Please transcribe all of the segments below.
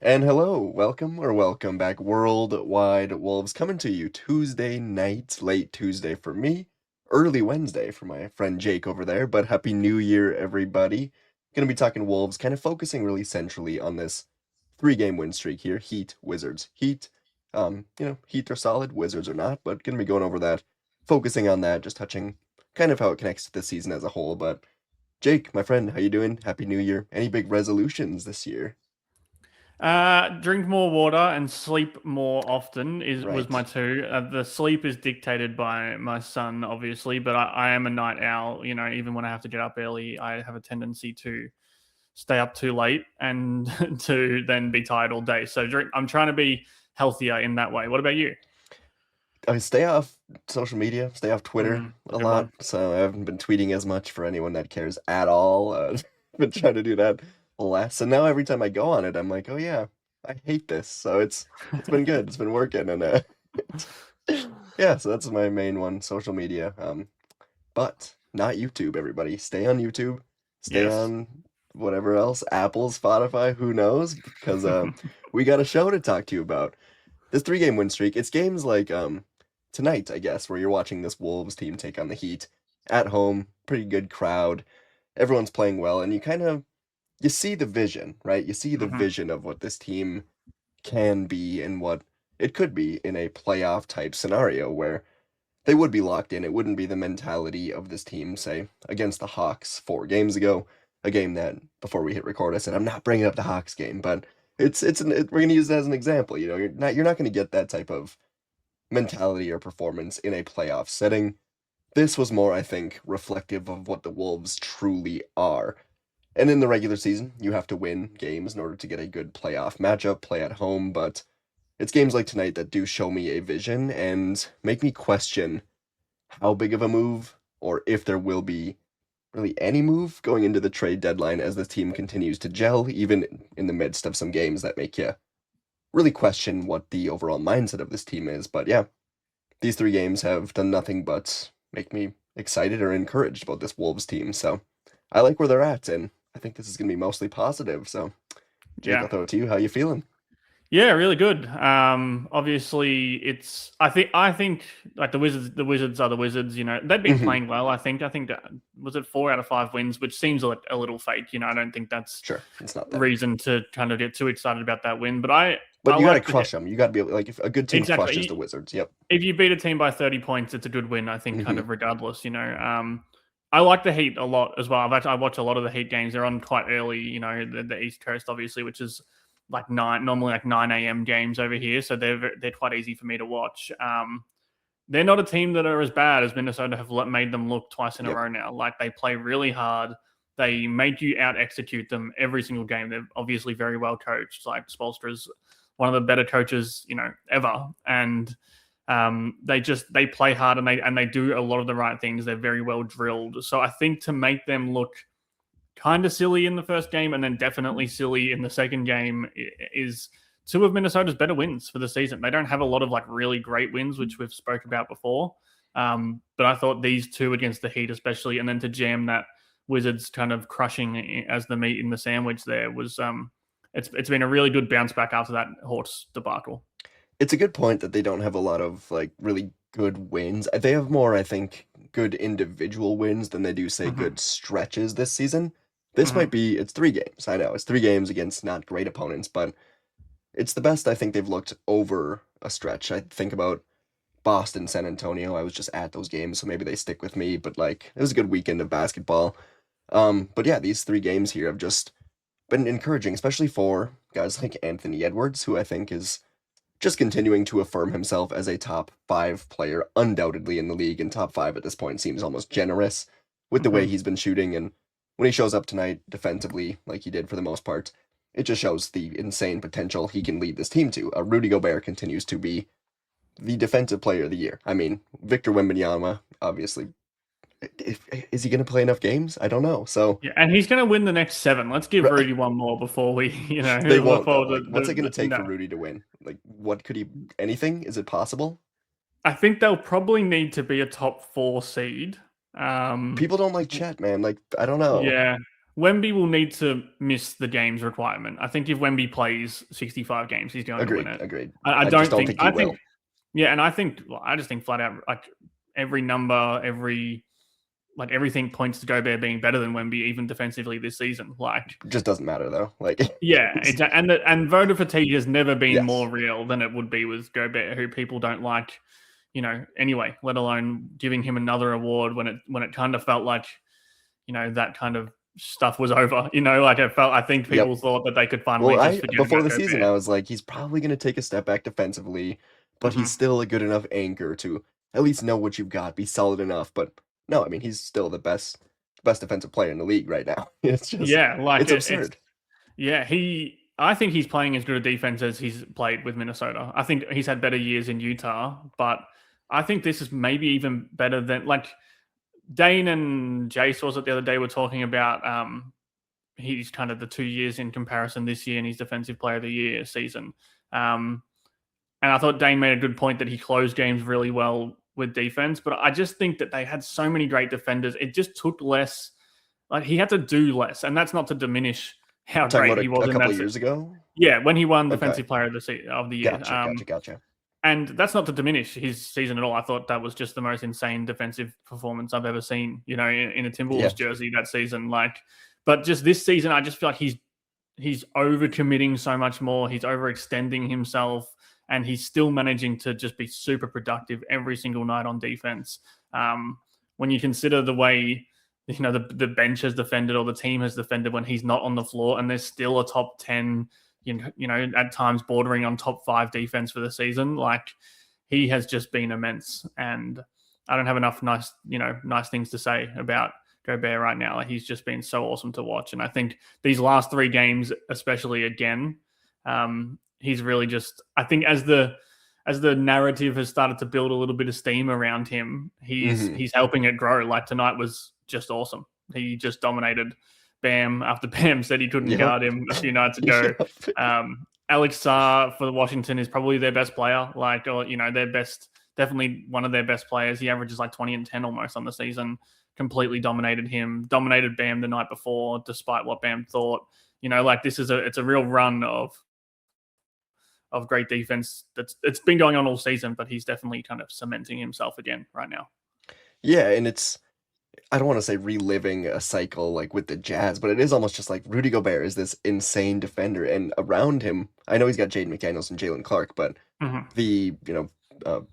And hello, welcome back, Worldwide Wolves, coming to you Tuesday night, late Tuesday for me, early Wednesday for my friend Jake over there, but Happy New Year, everybody. Gonna be talking Wolves, kind of focusing really centrally on this three-game win streak here, Heat, Wizards. Heat, Heat are solid, Wizards are not, but gonna be going over that, focusing on that, just touching kind of how it connects to the season as a whole, but Jake, my friend, how you doing? Happy New Year. Any big resolutions this year? Drink more water and sleep more often is was my Right. two. The sleep is dictated by my son, obviously, but I am a night owl. Even when I have to get up early, I have a tendency to stay up too late and to then be tired all day. So I'm trying to be healthier in that way. What about you? I stay off social media, stay off Twitter a Good lot, one. so I haven't been tweeting as much for anyone that cares at all. Been trying to do that less, and now every time I go on it, I'm like, oh yeah, I hate this. So it's been good, it's been working, and yeah, so that's my main one, social media. But not YouTube, everybody. Stay on YouTube, stay Yes. on whatever else, Apple, Spotify, who knows? Because we got a show to talk to you about. This three-game win streak, it's games like tonight, I guess, where you're watching this Wolves team take on the Heat at home, pretty good crowd. Everyone's playing well, and you see the vision, right? You see the hmm vision of what this team can be and what it could be in a playoff type scenario where they would be locked in. It wouldn't be the mentality of this team, say, against the Hawks 4 games ago, a game that before we hit record, I said I'm not bringing up the Hawks game, but we're gonna use it as an example. You're not gonna get that type of mentality or performance in a playoff setting. This was more, I think, reflective of what the Wolves truly are. And in the regular season, you have to win games in order to get a good playoff matchup, play at home, but it's games like tonight that do show me a vision and make me question how big of a move, or if there will be really any move going into the trade deadline as the team continues to gel, even in the midst of some games that make you really question what the overall mindset of this team is. But yeah, these 3 games have done nothing but make me excited or encouraged about this Wolves team. So I like where they're at, and I think this is going to be mostly positive. So, Jake, I'll Yeah. throw it to you. How you feeling? Yeah, really good. Obviously, I think like the Wizards are the Wizards. They've been Hmm. playing well. I think was it 4 out of 5 wins, which seems like a little fake. I don't think that's Sure, it's not that. reason to kind of get too excited about that win. But I But you got to like the crush them. You got to be able, like, if a good team crushes the exactly. Wizards, yep. If you beat a team by 30 points, it's a good win. I think kind Hmm. of regardless. I like the Heat a lot as well. I watch a lot of the Heat games. They're on quite early. The East Coast obviously, which is like normally like 9 a.m. games over here, so they're quite easy for me to watch. They're not a team that are as bad as Minnesota have made them look twice in a Yep. row now. Like they play really hard. They make you out execute them every single game. They're obviously very well coached. Like Spolstra's one of the better coaches ever, and they play hard and they do a lot of the right things. They're very well drilled. So I think to make them look kind of silly in the first game and then definitely silly in the second game is two of Minnesota's better wins for the season. They don't have a lot of like really great wins, which we've spoke about before. But I thought these two against the Heat, especially, and then to jam that Wizards kind of crushing as the meat in the sandwich there was it's been a really good bounce back after that Horse debacle. It's a good point that they don't have a lot of like really good wins. They have more, I think, good individual wins than they do, say, hmm good stretches this season. This might hmm be, it's 3 games. I know, it's 3 games against not great opponents, but it's the best I think they've looked over a stretch. I think about Boston, San Antonio. I was just at those games, so maybe they stick with me, but like, it was a good weekend of basketball. But yeah, these 3 games here have just been encouraging, especially for guys like Anthony Edwards, who I think is just continuing to affirm himself as a top 5 player, undoubtedly in the league, and top 5 at this point seems almost generous with the way hmm he's been shooting. And when he shows up tonight defensively, like he did for the most part, it just shows the insane potential he can lead this team to. Rudy Gobert continues to be the defensive player of the year. I mean, Victor Wembanyama, obviously, is he going to play enough games? I don't know. So Yeah, and he's going to win the next seven. Let's give Rudy one more before we, they won't though. before Like, what's it going to take for no. Rudy to win? Like, what could he? Anything? Is it possible? I think they'll probably need to be a top four seed. Um, People don't like Chet, man. Like, I don't know. yeah. Wemby will need to miss the games requirement. I think if Wemby plays 65 games, he's going to win Agreed, it. agreed. I I just don't don't think. think he I think will. yeah, and I think well, I just think flat out like every number, every like everything points to Gobert being better than Wemby, even defensively this season. Like Just doesn't matter though. Like, yeah, and voter fatigue has never been more yes. real than it would be with Gobert, who people don't like, anyway. Let alone giving him another award when it kind of felt like, that kind of stuff was over. Like I think Yep. people thought that they could finally Well, just I forget before about the season, Gobert. I was like, he's probably going to take a step back defensively, but he's Hmm. still a good enough anchor to at least know what you've got, be solid enough. But no, I mean, he's still the best defensive player in the league right now. It's just, Yeah, like it's it's absurd. yeah. I think he's playing as good a defense as he's played with Minnesota. I think he's had better years in Utah, but I think this is maybe even better than like Dane and Jace was it the other day were talking about he's kind of the 2 years in comparison this year in his defensive player of the year season. Um, and I thought Dane made a good point that he closed games really well with defense, but I just think that they had so many great defenders. It just took less, like he had to do less, and that's not to diminish how Talking great about he was a in couple that. of years ago. Yeah, when he won Okay, defensive player of the year. gotcha, gotcha, gotcha. And that's not to diminish his season at all. I thought that was just the most insane defensive performance I've ever seen, in a Yeah. Timberwolves jersey that season. Like, but just this season, I just feel like he's overcommitting so much more. He's overextending himself, and he's still managing to just be super productive every single night on defense. When you consider the way the bench has defended or the team has defended when he's not on the floor, and there's still a top 10, at times bordering on top 5 defense for the season. Like he has just been immense, and I don't have enough nice things to say about Gobert right now. Like he's just been so awesome to watch, and I think these last 3 games, especially again, he's really just. I think as the narrative has started to build a little bit of steam around him, he's Hmm. he's helping it grow. Like tonight was just awesome. He just dominated Bam after Bam said he couldn't Yep. guard him a few nights ago. Yep. Alex Sarr for Washington is probably their best player, or their best, definitely one of their best players. He averages like 20 and 10 almost on the season. Completely dominated him. Dominated Bam the night before, despite what Bam thought. Like this is it's a real run of great defense it's been going on all season, but he's definitely kind of cementing himself again right now. Yeah, and I don't want to say reliving a cycle like with the Jazz, but it is almost just like Rudy Gobert is this insane defender, and around him, I know he's got Jaden McDaniels and Jalen Clark, but Mm-hmm. the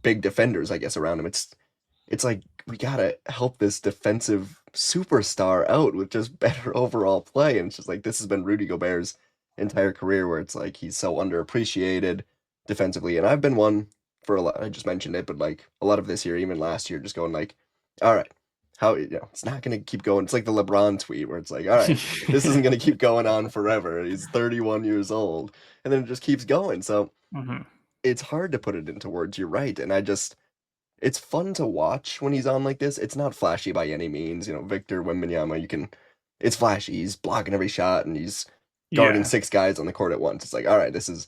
big defenders, I guess, around him, it's like we gotta help this defensive superstar out with just better overall play, and it's just like this has been Rudy Gobert's entire career, where it's like he's so underappreciated defensively, and I've been one for a lot. I just mentioned it, but like a lot of this year, even last year, just going like, all right, how it's not gonna keep going. It's like the LeBron tweet where it's like, all right, this isn't gonna keep going on forever. He's 31 years old, and then it just keeps going. So Mm-hmm. it's hard to put it into words. You're right, and it's fun to watch when he's on like this. It's not flashy by any means. Victor Wembanyama, it's flashy. He's blocking every shot and he's guarding Yeah, 6 guys on the court at once. It's like, all right, this is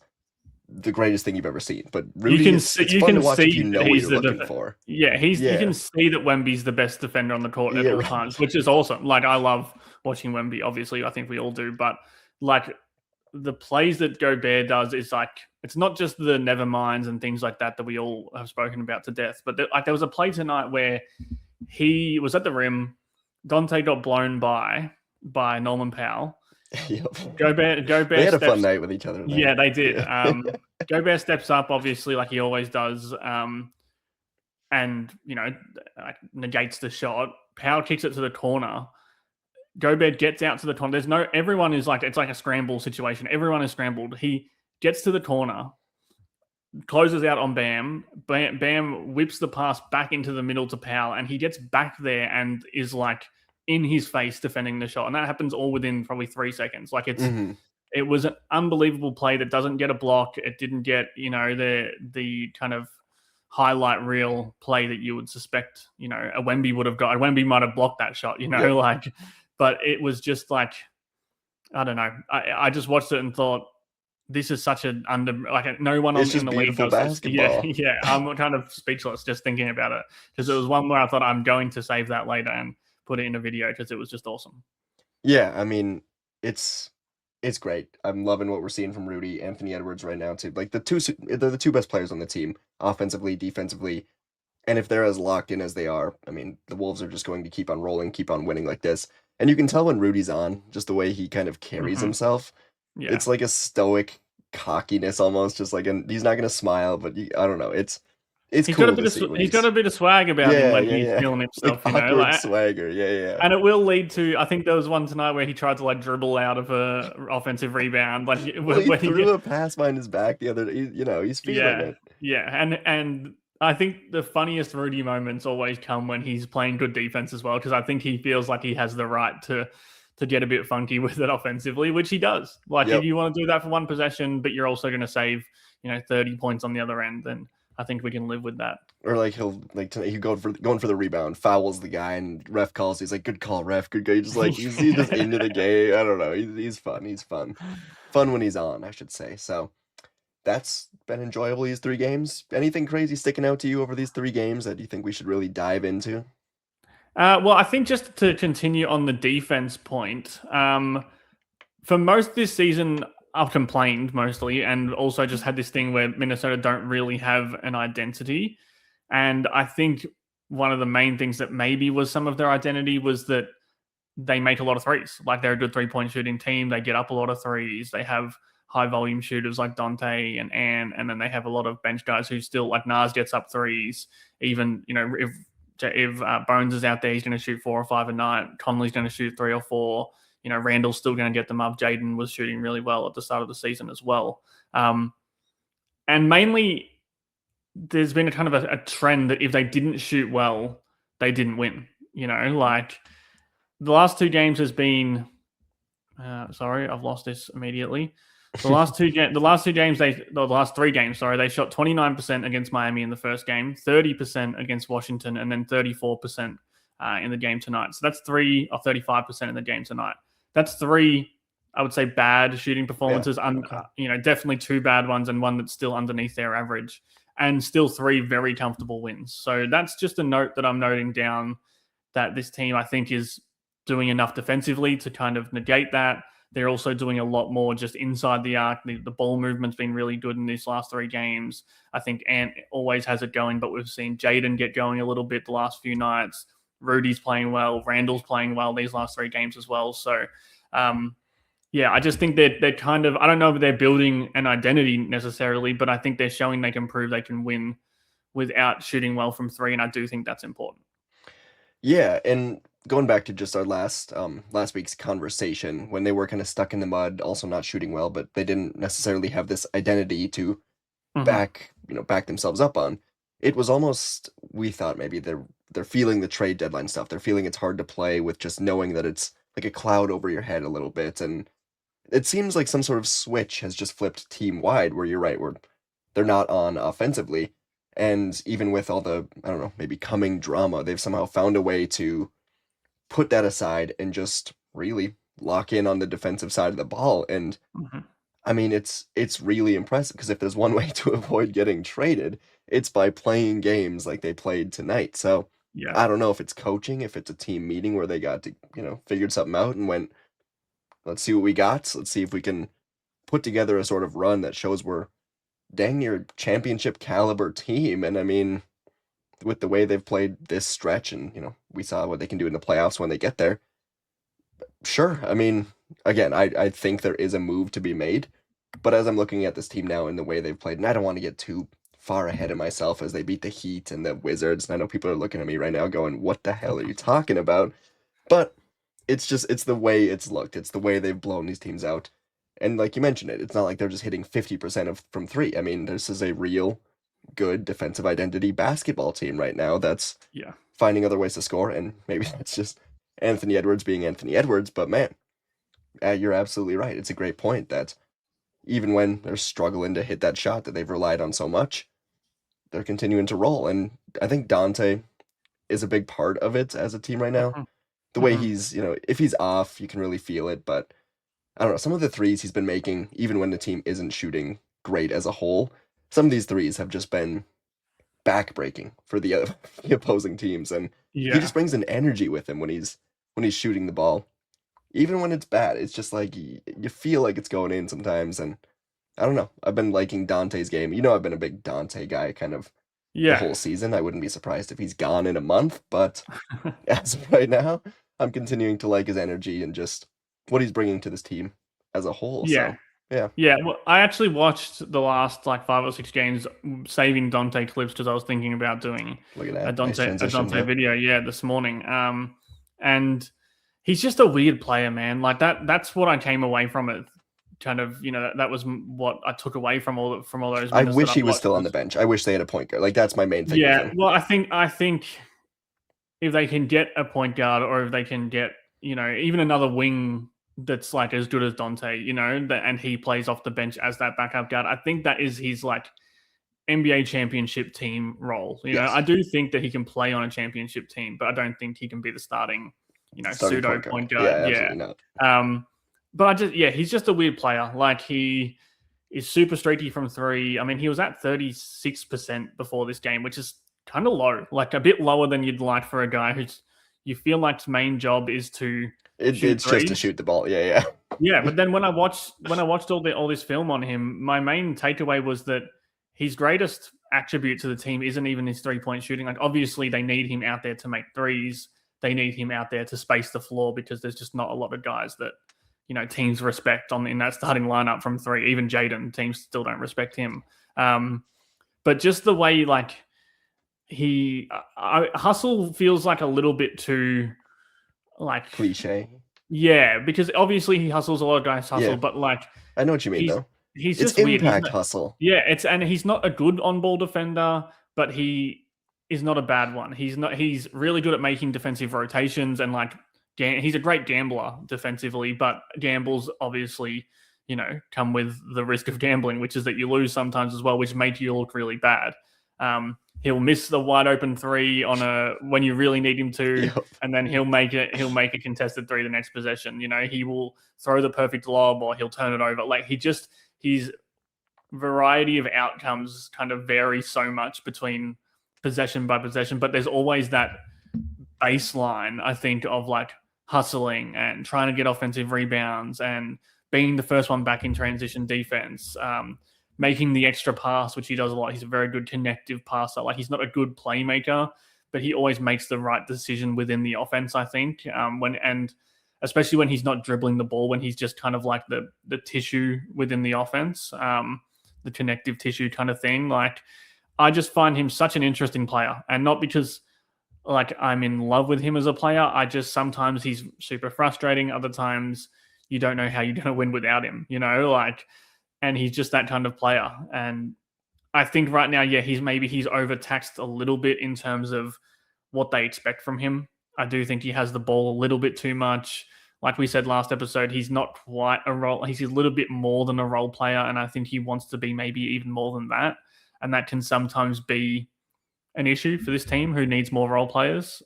the greatest thing you've ever seen. But you Rudy, can it's see it's fun to watch if you that know what he's you're the looking for. yeah, you Yeah, can see that Wemby's the best defender on the court at yeah, all right. times, which is awesome. Like I love watching Wemby. Obviously, I think we all do, but like the plays that Gobert does is like it's not just the never minds and things like that we all have spoken about to death. But there was a play tonight where he was at the rim. Dante got blown by Norman Powell. Yep. They Gobert had a fun steps. night with each other tonight. Yeah, they did. Yeah. Gobert steps up, obviously, like he always does, and like, negates the shot. Powell kicks it to the corner. Gobert gets out to the corner. Everyone is like, it's like a scramble situation. Everyone is scrambled. He gets to the corner, closes out on Bam. Bam whips the pass back into the middle to Powell, and he gets back there and is like in his face defending the shot. And that happens all within probably 3 seconds. Like Hmm. it was an unbelievable play that doesn't get a block. It didn't get, the kind of highlight reel play that you would suspect, a Wemby would have got. A Wemby might have blocked that shot, Yep. like, but it was just like, I don't know. I just watched it and thought, this is such an no one It's in just the league beautiful does this. Yeah, basketball. yeah. I'm kind of speechless just thinking about it because it was one where I thought I'm going to save that later and put it in a video because it was just awesome. Yeah, I mean, it's it's great. I'm loving what we're seeing from Rudy, Anthony Edwards right now too. Like they're the two best players on the team, offensively, defensively. And if they're as locked in as they are, I mean, the Wolves are just going to keep on rolling, keep on winning like this. And you can tell when Rudy's on, just the way he kind of carries Hmm. himself. Yeah. It's like a stoic cockiness almost, just like, and he's not going to smile, but I don't know. It's He's got a cool bit to of see when he's got he's, a bit of swag about him yeah, when yeah, he's yeah. feeling Like himself, awkward swagger. Yeah, yeah. and it will lead to. I think there was one tonight where he tried to like dribble out of a offensive rebound, like Well, he when he threw get a pass behind his back the other day. He's feeling yeah it. yeah, and I think the funniest Rudy moments always come when he's playing good defense as well, because I think he feels like he has the right to get a bit funky with it offensively, which he does. Like if Yep. you want to do that for one possession, but you're also going to save 30 points on the other end, then I think we can live with that. Or like he'll like tonight he going for the rebound, fouls the guy, and ref calls. He's like, "Good call, ref. Good guy." He's just into the game. I don't know. He's fun. He's fun. Fun when he's on, I should say. So that's been enjoyable. These three games. Anything crazy sticking out to you over these three games that you think we should really dive into? Well, I think just to continue on the defense point, for most this season, I've complained mostly, and also just had this thing where Minnesota don't really have an identity. And I think one of the main things that maybe was some of their identity was that they make a lot of threes. Like they're a good 3 point shooting team. They get up a lot of threes. They have high volume shooters like Dante and Ann, and then they have a lot of bench guys who still like Nas gets up threes. Even if Bones is out there, he's going to shoot 4 or 5 a night. Conley's going to shoot 3 or 4. Randall's still going to get them up. Jaden was shooting really well at the start of the season as well. And mainly, there's been a kind of a trend that if they didn't shoot well, they didn't win. Like the last 2 games has been. Sorry, I've lost this immediately. The last 3 games, sorry, they shot 29% against Miami in the first game, 30% against Washington, and then 34% in the game tonight. So that's 35% in the game tonight. That's three, I would say, bad shooting Yeah. performances. Definitely 2 bad ones and one that's still underneath their average, and still 3 very comfortable wins. So that's just a note that I'm noting down, that this team, I think, is doing enough defensively to kind of negate that. They're also doing a lot more just inside the arc. The ball movement's been really good in these last 3 games. I think Ant always has it going, but we've seen Jaden get going a little bit the last few nights. Rudy's playing well. Randall's playing well these last 3 games as well. So, yeah, I just think they're kind of, I don't know if they're building an identity necessarily, but I think they're showing they can prove they can win without shooting well from three, and I do think that's important. Yeah, and going back to just our last week's conversation, when they were kind of stuck in the mud, also not shooting well, but they didn't necessarily have this identity to Mm-hmm. back themselves up on. It was almost, we thought maybe they're feeling the trade deadline stuff. They're feeling it's hard to play with just knowing that it's like a cloud over your head a little bit. And it seems like some sort of switch has just flipped team wide where you're right, where they're not on offensively. And even with all the, I don't know, maybe coming drama, they've somehow found a way to put that aside and just really lock in on the defensive side of the ball. And Mm-hmm. I mean, it's really impressive because if there's one way to avoid getting traded, it's by playing games like they played tonight. So Yeah. I don't know if it's coaching, if it's a team meeting where they got to, figured something out and went, let's see what we got. Let's see if we can put together a sort of run that shows we're dang near championship caliber team. And I mean, with the way they've played this stretch and, we saw what they can do in the playoffs when they get there. Sure. I mean, again, I think there is a move to be made. But as I'm looking at this team now and the way they've played, and I don't want to get too far ahead of myself as they beat the Heat and the Wizards, and I know people are looking at me right now going, "What the hell are you talking about?" But it's the way it's looked. It's the way they've blown these teams out. And like you mentioned it's not like they're just hitting 50% of from three. I mean, this is a real good defensive identity basketball team right now that's Yeah. finding other ways to score, and maybe that's just Anthony Edwards being Anthony Edwards, but man, you're absolutely right. It's a great point that even when they're struggling to hit that shot that they've relied on so much, they're continuing to roll. And I think Dante is a big part of it as a team right now. Mm-hmm. The way Mm-hmm. he's, if he's off, you can really feel it. But I don't know, some of the threes he's been making, even when the team isn't shooting great as a whole, some of these threes have just been backbreaking for the, the opposing teams. And he Yeah. just brings an energy with him when he's shooting the ball. even when it's bad, it's just like you feel like it's going in sometimes. And I don't know. I've been liking Dante's game. I've been a big Dante guy kind of the Yeah. whole season. I wouldn't be surprised if he's gone in a month, but as of right now, I'm continuing to like his energy and just what he's bringing to this team as a whole. Yeah. So, yeah, Yeah, well, I actually watched the last like 5 or 6 games, saving Dante clips because I was thinking about doing look at a that. Nice Dante transition. Yep. video, yeah, this morning. And he's just a weird player, man. Like that's what I came away from it. Kind of, that was what I took away from all those I minutes that wish I he was watched. still on the bench. I wish they had a point guard. Like, that's my main thing with Yeah, him. well, I think if they can get a point guard, or if they can get, even another wing that's like as good as Dante, and he plays off the bench as that backup guard, I think that is his like NBA championship team role. I Yes. do think that he can play on a championship team, but I don't think he can be the starting, Starting pseudo point guard. point Yeah, guard. Yeah. absolutely not. But he's just a weird player. Like, he is super streaky from three. I mean, he was at 36% before this game, which is kind of low, like a bit lower than you'd like for a guy who's, you feel like his main job is to shoot It's just to threes. shoot the ball. Yeah, Yeah, yeah. but then when I watched all this film on him, my main takeaway was that his greatest attribute to the team isn't even his 3-point shooting. Like, obviously they need him out there to make threes. They need him out there to space the floor, because there's just not a lot of guys that teams respect in that starting lineup from three. Even Jaden, teams still don't respect him. But just the way, like, hustle feels like a little bit too, like, Cliche. yeah, because obviously he hustles, a lot of guys hustle, Yeah, but like, I know what you mean, he's though. he's It's just weird. He's impact not, hustle. yeah, and he's not a good on-ball defender, but he is not a bad one. He's really good at making defensive rotations, and like, he's a great gambler defensively, but gambles obviously, come with the risk of gambling, which is that you lose sometimes as well, which makes you look really bad. He'll miss the wide open three when you really need him to, Yep. and then he'll make a contested three the next possession. He will throw the perfect lob, or he'll turn it over. Like, his variety of outcomes kind of vary so much between possession by possession, but there's always that baseline, I think, of like hustling and trying to get offensive rebounds and being the first one back in transition defense, making the extra pass, which he does a lot. He's a very good connective passer. Like, he's not a good playmaker, but he always makes the right decision within the offense, I think, and especially when he's not dribbling the ball, when he's just kind of like the tissue within the offense, the connective tissue kind of thing. Like, I just find him such an interesting player, and not because like I'm in love with him as a player. I just, sometimes he's super frustrating. Other times you don't know how you're going to win without him, like, and he's just that kind of player. And I think right now, yeah, he's overtaxed a little bit in terms of what they expect from him. I do think he has the ball a little bit too much. Like we said last episode, he's not quite a role. He's a little bit more than a role player, and I think he wants to be maybe even more than that. And that can sometimes be an issue for this team, who needs more role players.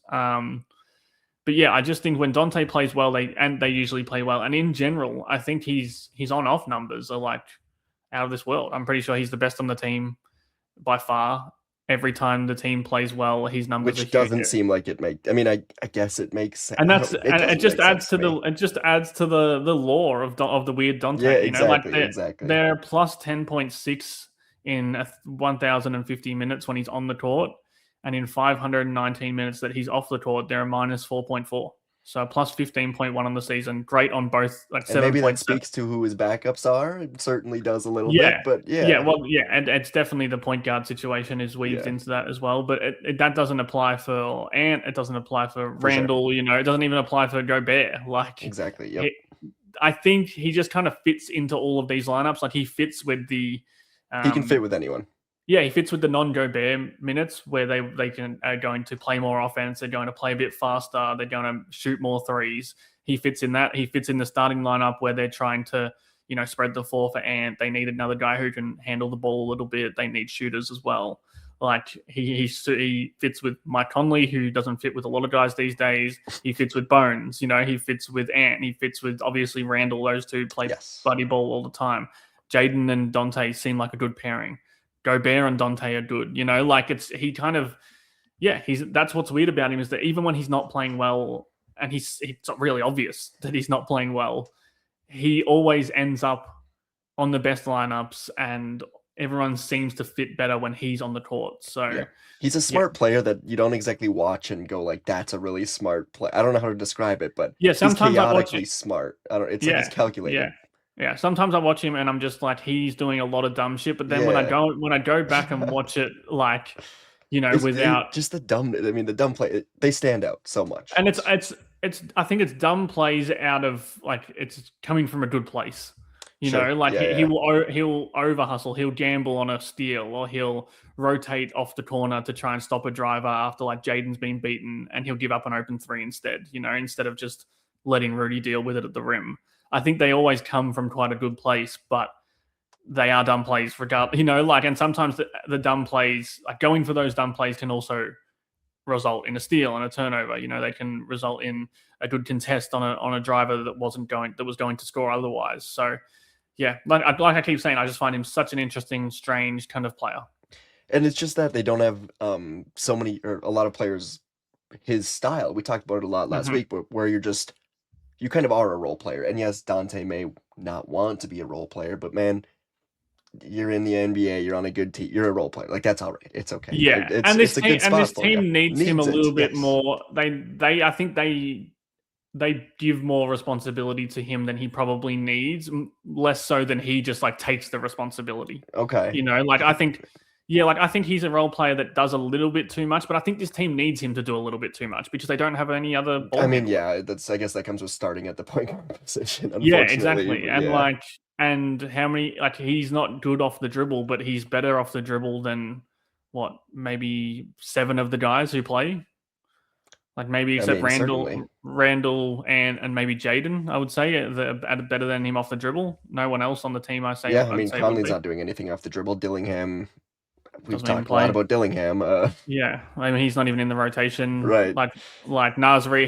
But yeah, I just think when Dante plays well, they usually play well. And in general, I think his on-off numbers are like out of this world. I'm pretty sure he's the best on the team by far. Every time the team plays well, his numbers are Which huge. doesn't seem like it make. I mean, I guess it makes sense. And It it doesn't just make adds sense to to me. the lore of the weird Yeah, Dante. Like, exactly, exactly. they're plus 10.6 in 1,050 minutes when he's on the court, and in 519 minutes that he's off the court, they're a minus 4.4. So plus 15.1 on the season. Great on both, like And maybe that 7.7. speaks to who his backups are. It certainly does a little Yeah. bit, but Yeah, yeah, well, yeah, and it's definitely the point guard situation is weaved yeah, into that as well. But that doesn't apply for Ant. It doesn't apply for for sure. Randall. It doesn't even apply for Gobert. Like, Exactly. Yep. he, I think he just kind of fits into all of these lineups. Like, he fits with the, He can fit with anyone. yeah, he fits with the non-Gobert are going to play more offense. They're going to play a bit faster. They're going to shoot more threes. He fits in that. He fits in the starting lineup where they're trying to, spread the floor for Ant. They need another guy who can handle the ball a little bit. They need shooters as well. Like, he fits with Mike Conley, who doesn't fit with a lot of guys these days. He fits with Bones. He fits with Ant. He fits with, obviously, Randall. Those two play Yes. buddy ball all the time. Jaden and Dante seem like a good pairing. Gobert and Dante are good. Like, that's what's weird about him, is that even when he's not playing well, and it's really obvious that he's not playing well, he always ends up on the best lineups, and everyone seems to fit better when he's on the court. So Yeah. He's a yeah, smart player that you don't exactly watch and go like, that's a really smart play. I don't know how to describe it, but yeah. he's Sometimes I watch chaotically it. smart. I don't, it's like he's Yeah, yeah, calculated. yeah. Sometimes I watch him and I'm just like, he's doing a lot of dumb shit. But then Yeah. when I go back and watch it, like, without, Just the dumb, I mean, the dumb play, they stand out so much. and it's I think it's dumb plays out of like it's coming from a good place. Sure. Like Yeah, he yeah. he'll over hustle, he'll gamble on a steal, or he'll rotate off the corner to try and stop a driver after like Jaden's been beaten, and he'll give up an open three instead. Instead of just letting Rudy deal with it at the rim. I think they always come from quite a good place, but they are dumb plays regardless. And sometimes the dumb plays, like going for those dumb plays, can also result in a steal and a turnover. They can result in a good contest on a driver that was going to score otherwise. So yeah, like I keep saying, I just find him such an interesting, strange kind of player. And it's just that they don't have so many or a lot of players his style. We talked about it a lot last Mm-hmm. week, but where you kind of are a role player. And yes, Dante may not want to be a role player, but man, you're in the NBA, you're on a good team, you're a role player. Like that's all right. It's okay. Yeah, It's a good spot this for you. team needs him a Needs it. little bit Yes. more. I think they give more responsibility to him than he probably needs, less so than he just like takes the responsibility. Okay. Like I think, yeah, like I think he's a role player that does a little bit too much, but I think this team needs him to do a little bit too much because they don't have any other I ball mean, handler. yeah, I guess that comes with starting at the point guard position, Yeah, unfortunately. exactly. But And yeah. how many, like, he's not good off the dribble, but he's better off the dribble than what, maybe 7 of the guys who play? Like maybe I except mean, certainly. Randall and maybe Jaden, I would say, better than him off the dribble. No one else on the team Yeah, I I'd mean, say would Conley's be. not doing anything off the dribble. Dillingham, we've Doesn't even talked a lot play. about Dillingham. Yeah, I mean he's not even in the rotation. Right. Like Nasri,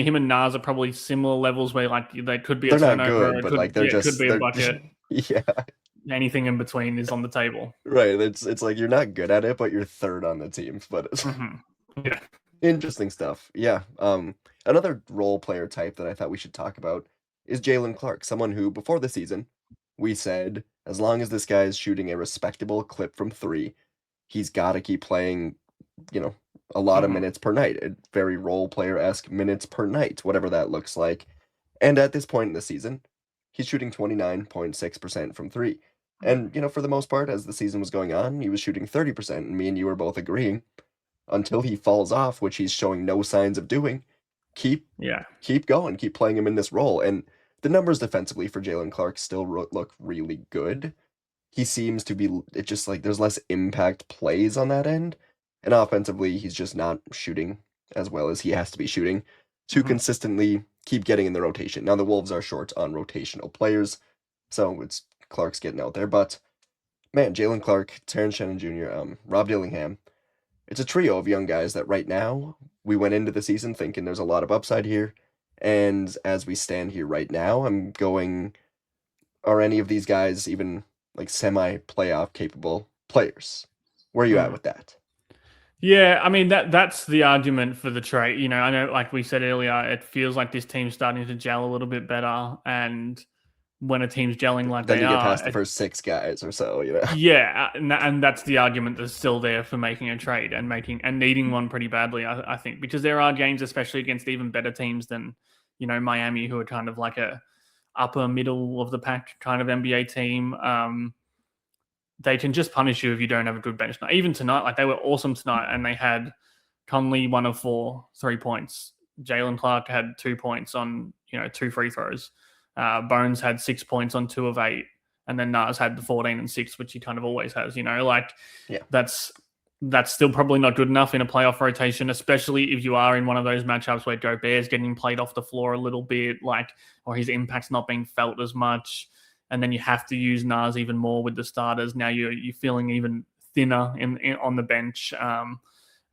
him and Nas are probably similar levels where like they could be a They're not turnover, good, it but like could be a they're bucket. yeah, Anything in between is on the table. right. It's like you're not good at it, but you're third on the team. But it's Yeah. interesting stuff. Yeah. Another role player type that I thought we should talk about is Jalen Clark, someone who before the season we said as long as this guy is shooting a respectable clip from three, he's got to keep playing, you know, a lot of hmm minutes per night, very role player-esque minutes per night, whatever that looks like. And at this point in the season, he's shooting 29.6% from three. And, for the most part, as the season was going on, he was shooting 30%, and me and you were both agreeing until he falls off, which he's showing no signs of doing. Keep Yeah. keep going, keep playing him in this role. And the numbers defensively for Jalen Clark still look really good. He seems to be it's just like there's less impact plays on that end. And offensively, he's just not shooting as well as he has to be shooting to hmm consistently keep getting in the rotation. Now the Wolves are short on rotational players, so it's Clark's getting out there. But man, Jalen Clark, Terrence Shannon Jr., Rob Dillingham, it's a trio of young guys that right now we went into the season thinking there's a lot of upside here. And as we stand here right now, I'm going, are any of these guys even like semi playoff capable players? Where are you at hmm with that? Yeah, I mean that's the argument for the trade. I know, like we said earlier, it feels like this team's starting to gel a little bit better, and when a team's gelling like Then they you get are, past the first six guys or so. yeah, and that's the argument that's still there for making a trade and needing one pretty badly. I think because there are games, especially against even better teams than Miami, who are kind of like a upper middle of the pack kind of NBA team. They can just punish you if you don't have a good bench. Even tonight, like they were awesome tonight, and they had Conley 1 of 4 3 points. Jalen Clark had 2 points on 2 free throws. Bones had 6 points on 2 of 8, and then Nas had the 14 and 6, which he kind of always has. Like Yeah. that's still probably not good enough in a playoff rotation, especially if you are in one of those matchups where Gobert's getting played off the floor a little bit, or his impact's not being felt as much. And then you have to use Nas even more with the starters. Now you're feeling even thinner on the bench, and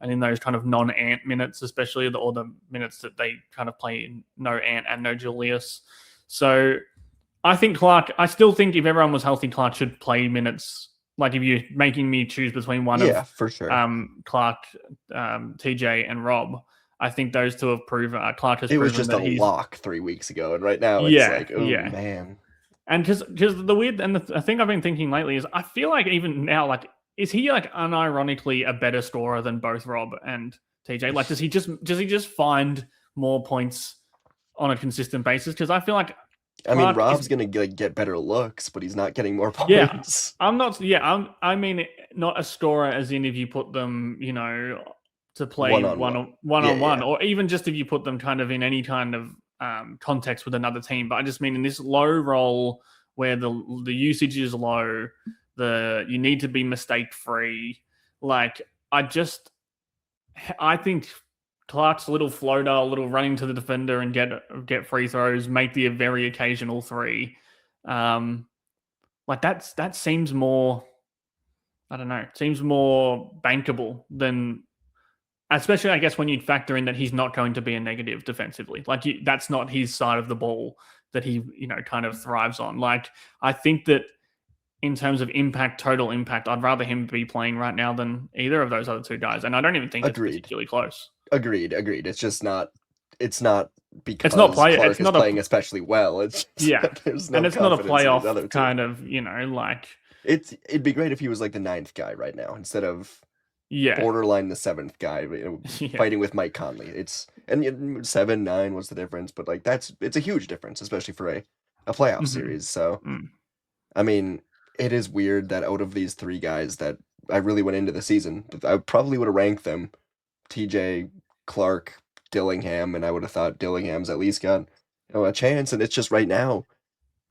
in those kind of non-Ant minutes, especially or the minutes that they kind of play in no Ant and no Julius. So I still think if everyone was healthy, Clark should play minutes. Like if you're making me choose between one Yeah, of for sure. Clark, TJ, and Rob, I think those two have proven. Clark has It was proven just a that he's lock 3 weeks ago, and right now it's yeah, like, oh yeah. man, And because the weird and the thing I've been thinking lately is I feel like even now, like, is he like unironically a better scorer than both Rob and TJ? Like, does he just find more points on a consistent basis? Because I feel like I mean, Clark is Rob's gonna like get better looks, but he's not getting more yeah. points. I'm not yeah, I mean not a scorer as in if you put them, to play One on one one. on one Yeah, on yeah, one, yeah. or even just if you put them kind of in any kind of context with another team. But I just mean in this low role where the usage is low, the you need to be mistake free. Like I think Clark's little floater, little running to the defender and get free throws, make the very occasional three. Um, like that seems more. I don't know. Seems more bankable than, especially I guess when you factor in that he's not going to be a negative defensively. Like that's not his side of the ball that he kind of thrives on. Like I think that in terms of impact, total impact, I'd rather him be playing right now than either of those other two guys, and I don't even think it's Agreed. particularly close. Agreed. It's just not. It's not It's not because play. Clark It's is not a playing especially well. It's just yeah, that there's and no it's not a confidence in these playoff other two. kind of like It'd be great if he was like the ninth guy right now instead of yeah, borderline the seventh guy, yeah. fighting with Mike Conley. It's and 7-9 was the difference, but like it's a huge difference, especially for a playoff Mm-hmm. series. So Mm. I mean, it is weird that out of these three guys that I really went into the season, I probably would have ranked them TJ, Clark, Dillingham, and I would have thought Dillingham's at least got a chance. And it's just right now.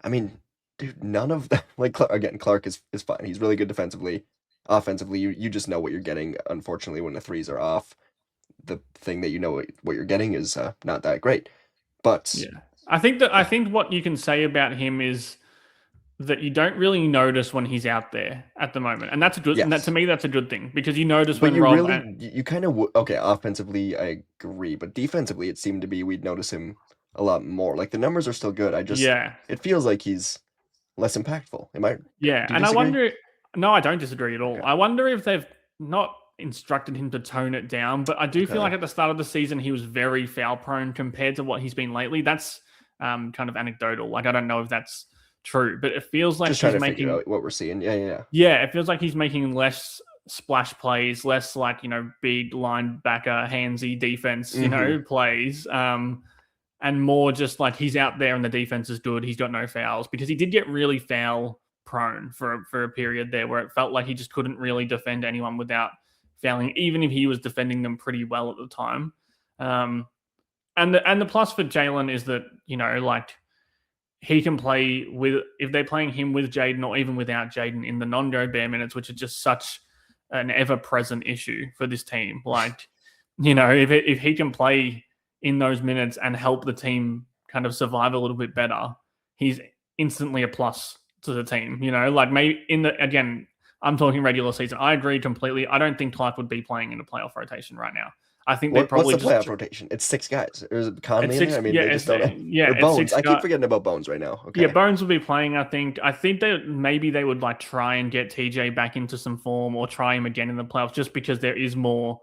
I mean, dude, none of them like again, Clark is fine. He's really good defensively. Offensively, you just know what you're getting. Unfortunately, when the threes are off, the thing that you know what you're getting is not that great. But Yeah. I think what you can say about him is that you don't really notice when he's out there at the moment. And that's a good and that to yes, me that's a good thing because you notice but when you Rob really and you kind of okay. Offensively, I agree, but defensively, it seemed to be we'd notice him a lot more. Like the numbers are still good. yeah. It feels like he's less impactful. Am I? Yeah. Do you And I disagree? wonder no, I don't disagree at all. Okay. I wonder if they've not instructed him to tone it down, but I do feel like Okay. at the start of the season he was very foul prone compared to what he's been lately. That's kind of anecdotal. Like I don't know if that's true, but it feels like Just trying he's to figure making out what we're seeing. Yeah, yeah, yeah. yeah, it feels like he's making less splash plays, less like, big linebacker, handsy defense, Mm-hmm. plays. And more just like he's out there and the defense is good. He's got no fouls because he did get really foul prone for a period there where it felt like he just couldn't really defend anyone without fouling, even if he was defending them pretty well at the time. Um, and the plus for Jalen is that, like he can play with if they're playing him with Jaden or even without Jaden in the non-go bare minutes, which is just such an ever-present issue for this team. Like, if he can play in those minutes and help the team kind of survive a little bit better, he's instantly a plus to the team. Like maybe again, I'm talking regular season. I agree completely. I don't think Clark would be playing in a playoff rotation right now. I think they What's probably the just playoff rotation? It's six guys. Or is it it's Conley in there? six. I mean, Yeah, they just it's don't have yeah, or it's Bones. six I keep guys. forgetting about Bones right now. Yeah, Okay. Bones will be playing. I think. I think that maybe they would like try and get TJ back into some form or try him again in the playoffs, just because there is more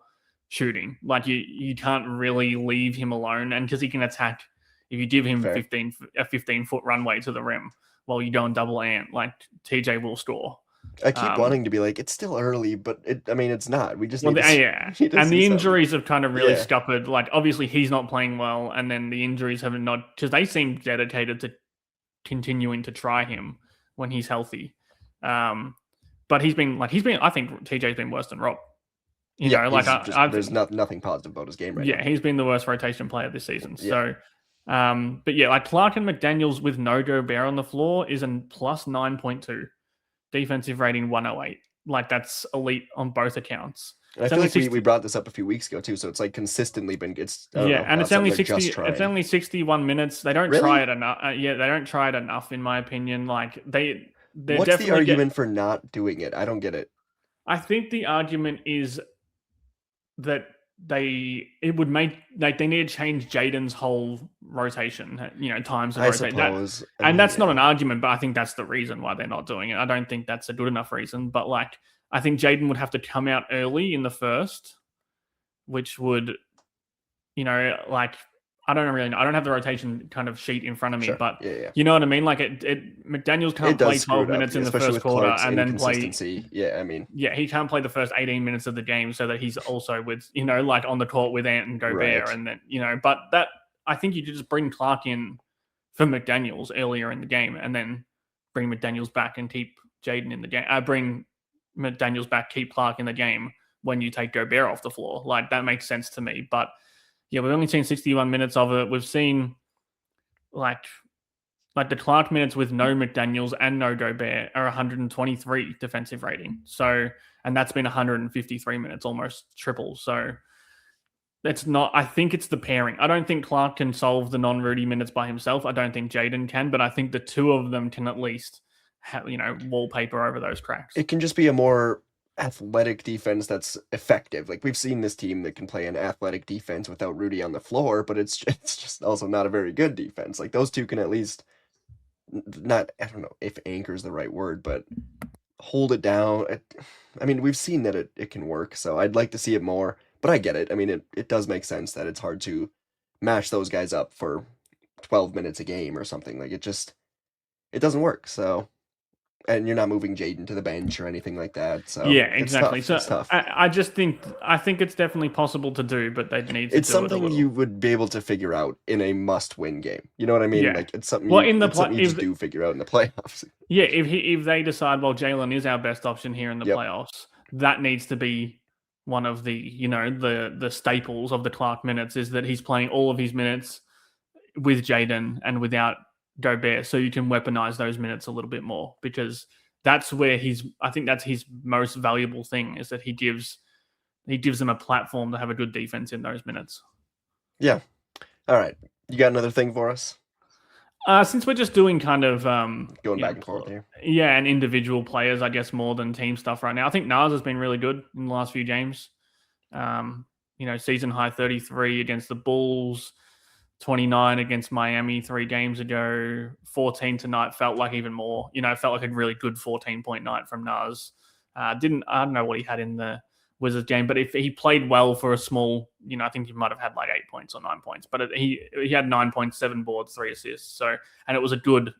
shooting. Like you can't really leave him alone, and because he can attack. If you give him Fair. a 15-foot runway to the rim while you go and double ant, like TJ will score. I keep Um, wanting to be like, it's still early, but I mean, it's not. We just well, need to yeah, need to and see the some. injuries have kind of really Yeah. scuppered. Like obviously he's not playing well, and then the injuries have not because they seem dedicated to continuing to try him when he's healthy. Um, but I think TJ's been worse than Rob. Yeah, Like he's just I there's think, nothing positive about his game right now. yeah, he's been the worst rotation player this season. Yeah. So, but yeah, like Clark and McDaniels with no Gobert on the floor is a plus 9.2 defensive rating 108. Like that's elite on both accounts. And I It's feel only like we 60. brought this up a few weeks ago too, so it's like consistently been it's I don't Yeah, know, and not it's something only they're just 60. It's trying. only 61 minutes. They don't try Really? it enough. Yeah, they don't try it enough, in my opinion. Like they're What's the definitely get. argument for not doing it? I don't get it. I think the argument is that it would make like they need to change Jaden's whole rotation, times of I rotate that, suppose. I and mean, that's not an yeah. argument, but I think that's the reason why they're not doing it. I don't think that's a good enough reason, but like I think Jaden would have to come out early in the first, which would like I don't really know. I don't have the rotation kind of sheet in front of me, Sure. but Yeah, yeah. you know what I mean? Like McDaniels It can't does play screw 12 it up, minutes in the especially first with quarter Clark's and then play. inconsistency. Yeah, I mean, Yeah, he can't play the first 18 minutes of the game so that he's also with, like on the court with Ant and Gobert. right. And then, but that, I think you just bring Clark in for McDaniels earlier in the game and then bring McDaniels back and keep Jaden in the game. Bring McDaniels back, keep Clark in the game when you take Gobert off the floor. Like that makes sense to me. But yeah, we've only seen 61 minutes of it. We've seen like the Clark minutes with no McDaniels and no Gobert are 123 defensive rating. So, and that's been 153 minutes, almost triple. So it's not, I think it's the pairing. I don't think Clark can solve the non-Rudy minutes by himself. I don't think Jaden can, but I think the two of them can at least have, wallpaper over those cracks. It can just be a more athletic defense that's effective. Like we've seen this team that can play an athletic defense without Rudy on the floor, but it's just also not a very good defense. Like those two can at least not, I don't know if anchor is the right word, but hold it down. I mean, we've seen that it can work, so I'd like to see it more, but I get it. I mean, it does make sense that it's hard to match those guys up for 12 minutes a game or something. Like it doesn't work. So, and you're not moving Jaden to the bench or anything like that. So Yeah, it's exactly. tough. So It's tough. I just think it's definitely possible to do, but they need to It's do it a something little. you would be able to figure out in a must-win game. You know what I mean? Yeah. Like it's something Well, you in the it's play, something you just do figure out in the playoffs. yeah, if they decide, well, Jalen is our best option here in the Yep. playoffs, that needs to be one of the the staples of the Clark minutes is that he's playing all of his minutes with Jaden and without Gobert, so you can weaponize those minutes a little bit more because that's where I think that's his most valuable thing is that he gives them a platform to have a good defense in those minutes. Yeah. All right. You got another thing for us? Since we're just doing kind of Going back and forth here. yeah, and individual players, I guess more than team stuff right now. I think Nas has been really good in the last few games. Season high 33 against the Bulls, 29 against Miami 3 games ago, 14 tonight felt like even more. Felt like a really good 14-point night from Nas. I don't know what he had in the Wizards game, but if he played well for a small, I think he might have had like 8 points or 9 points, but he had 9.7 boards, 3 assists. So, and it was a good,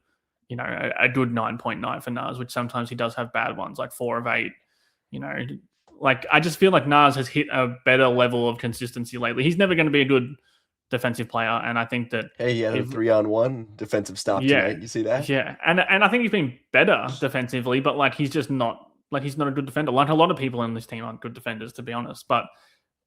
a good 9-point night for Nas, which sometimes he does have bad ones, like 4 of 8. Like I just feel like Nas has hit a better level of consistency lately. He's never going to be a good defensive player, and I think that Hey, he had a 3-on-1 defensive stop tonight. You see that? Yeah, and I think he's been better defensively, but like he's just not he's not a good defender. Like a lot of people in this team aren't good defenders, to be honest. But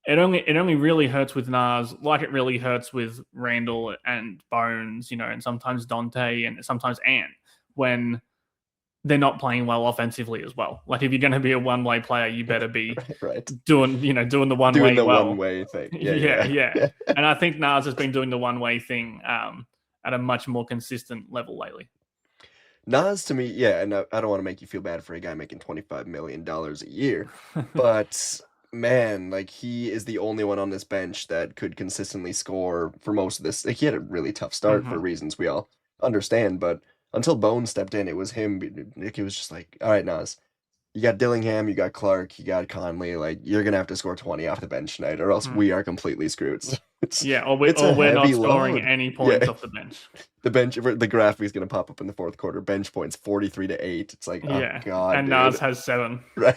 it only really hurts with Nas, like it really hurts with Randall and Bones, and sometimes Dante and sometimes Ant when they're not playing well offensively as well. Like if you're going to be a one-way player, you better be right. doing the one-way one-way thing. Yeah. And I think Nas has been doing the one-way thing at a much more consistent level lately. Nas to me, yeah, and I don't want to make you feel bad for a guy making $25 million a year, but man, like he is the only one on this bench that could consistently score for most of this. Like he had a really tough start for reasons we all understand, but until Bones stepped in, it was him. It was just like, all right, Nas, you got Dillingham, you got Clark, you got Conley. Like you're gonna have to score 20 off the bench tonight, or else we are completely screwed. So we're not scoring load. any points off the bench. The graphic is gonna pop up in the fourth quarter. Bench points 43-8. It's like, oh god, and dude. Nas has 7. Right.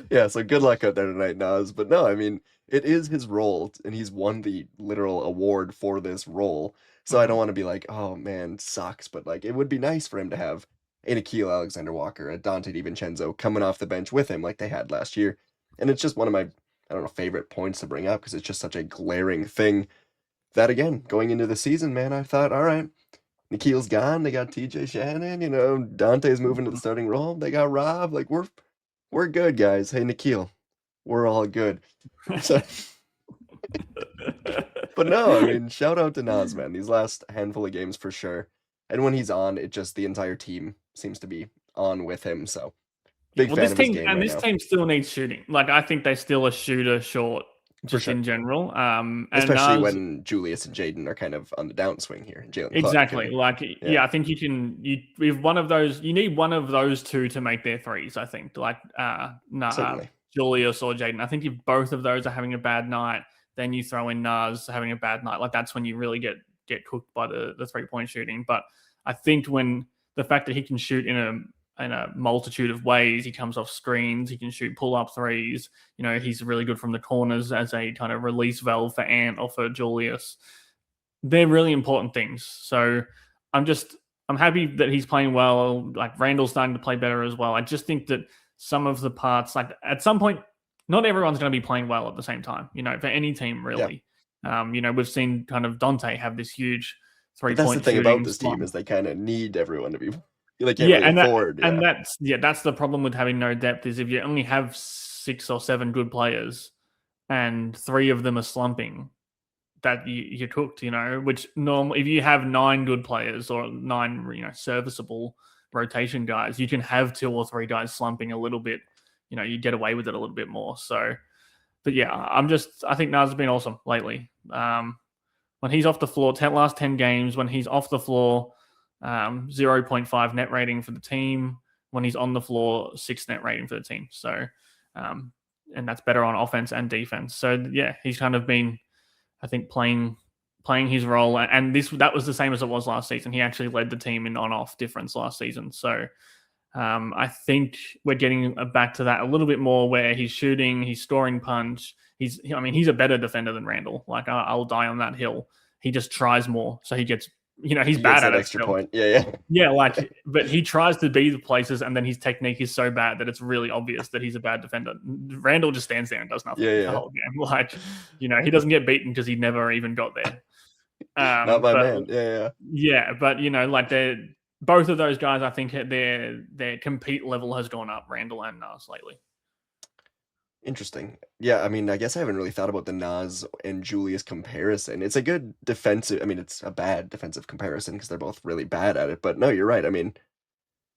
Yeah, so good luck out there tonight, Nas. But no, I mean, it is his role, and he's won the literal award for this role. So I don't want to be like, oh man, sucks. But like, it would be nice for him to have a Nikhil Alexander-Walker, a Dante DiVincenzo coming off the bench with him like they had last year. And it's just one of my, I don't know, favorite points to bring up because it's just such a glaring thing that, again, going into the season, man, I thought, all right, Nikhil's gone. They got TJ Shannon, Dante's moving to the starting role. They got Rob. Like, we're good, guys. Hey, Nikhil, we're all good. So, but no, I mean, shout out to Nas, man. These last handful of games for sure. And when he's on, it just the entire team seems to be on with him. So big fan of his game right this now. team still needs shooting. Like I think they still a shooter short just in general. Especially when Julius and Jaden are kind of on the downswing here. Jalen exactly. I think you need one of those two to make their threes. I think Julius or Jaden. I think if both of those are having a bad night, then you throw in Nas having a bad night. Like that's when you really get cooked by the 3-point shooting. But I think when the fact that he can shoot in a multitude of ways, he comes off screens, he can shoot pull up threes. You know, he's really good from the corners as a kind of release valve for Ant or for Julius. They're really important things. So I'm happy that he's playing well. Like Randall's starting to play better as well. I just think that some of the parts, like at some point, not everyone's going to be playing well at the same time. You know, for any team Yeah. really. You know, we've seen kind of Dante have this huge But that's the 3-point thing about shooting this team slump. is they kind of need everyone to be. They can't Yeah, really afford. Yeah. that's the problem with having no depth is if you only have 6 or 7 good players and 3 of them are slumping, that you're cooked, you know, which normally if you have 9 good players or 9, you know, serviceable rotation guys, you can have 2 or 3 guys slumping a little bit, you know, you get away with it a little bit more. So, but yeah, I think Nas has been awesome lately. When he's off the floor, last 10 games, when he's off the floor, 0.5 net rating for the team. When he's on the floor, 6 net rating for the team. So, and that's better on offense and defense. So yeah, he's kind of been, I think, playing his role, and that was the same as it was last season. He actually led the team in on-off difference last season. So I think we're getting back to that a little bit more, where he's shooting, he's scoring punch. He's a better defender than Randall. Like I'll die on that hill. He just tries more, so he gets, you know, he's He bad gets at that it extra still. point. Yeah. Yeah, like, but he tries to be the places, and then his technique is so bad that it's really obvious that he's a bad defender. Randall just stands there and does nothing the whole game. Like, you know, he doesn't get beaten because he never even got there. Not my But man. Yeah. yeah, but you know, like both of those guys, I think their compete level has gone up, Randall and Nas lately. Interesting. Yeah, I mean, I guess I haven't really thought about the Nas and Julius comparison. It's a good defensive, I mean, it's a bad defensive comparison because they're both really bad at it. But no, you're right. I mean,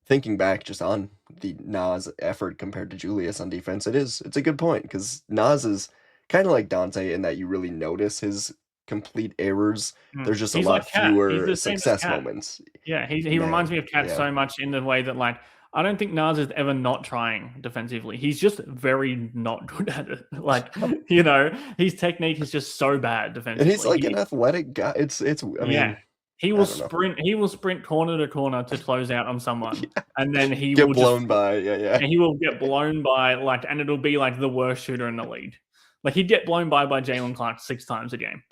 thinking back just on the Nas effort compared to Julius on defense, it's a good point because Nas is kind of like Dante in that you really notice his complete errors. There's just a He's lot like Cat. He's fewer the same as success Cat. moments. Yeah, he reminds me of Cat Yeah. so much in the way that, like, I don't think Nas is ever not trying defensively. He's just very not good at it. Like, you know, his technique is just so bad defensively. And he's like an athletic guy. I mean, he will sprint. He will sprint corner to corner to close out on someone, and then he get will blown by. Yeah. And he will get blown by, like, and it'll be like the worst shooter in the league. Like, he'd get blown by Jalen Clark 6 times a game.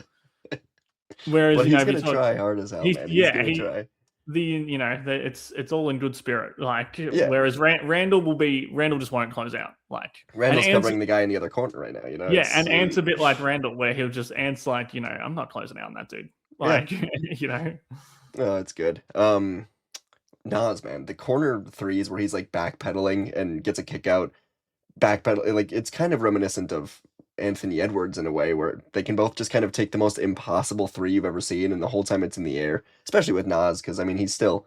Whereas, but you he's know, gonna try hard as hell, man. He's gonna try. It's all in good spirit. Like, whereas Randall just won't close out. Like, Randall's covering the guy in the other corner right now, you know. Yeah, and Ant's a bit like Randall, where Ant's like, you know, I'm not closing out on that dude. Like, you know. Oh, it's good. Nas, man, the corner threes where he's like backpedaling and gets a kick out, backpedaling, like it's kind of reminiscent of Anthony Edwards in a way, where they can both just kind of take the most impossible three you've ever seen, and the whole time it's in the air. Especially with Nas, because I mean he's still,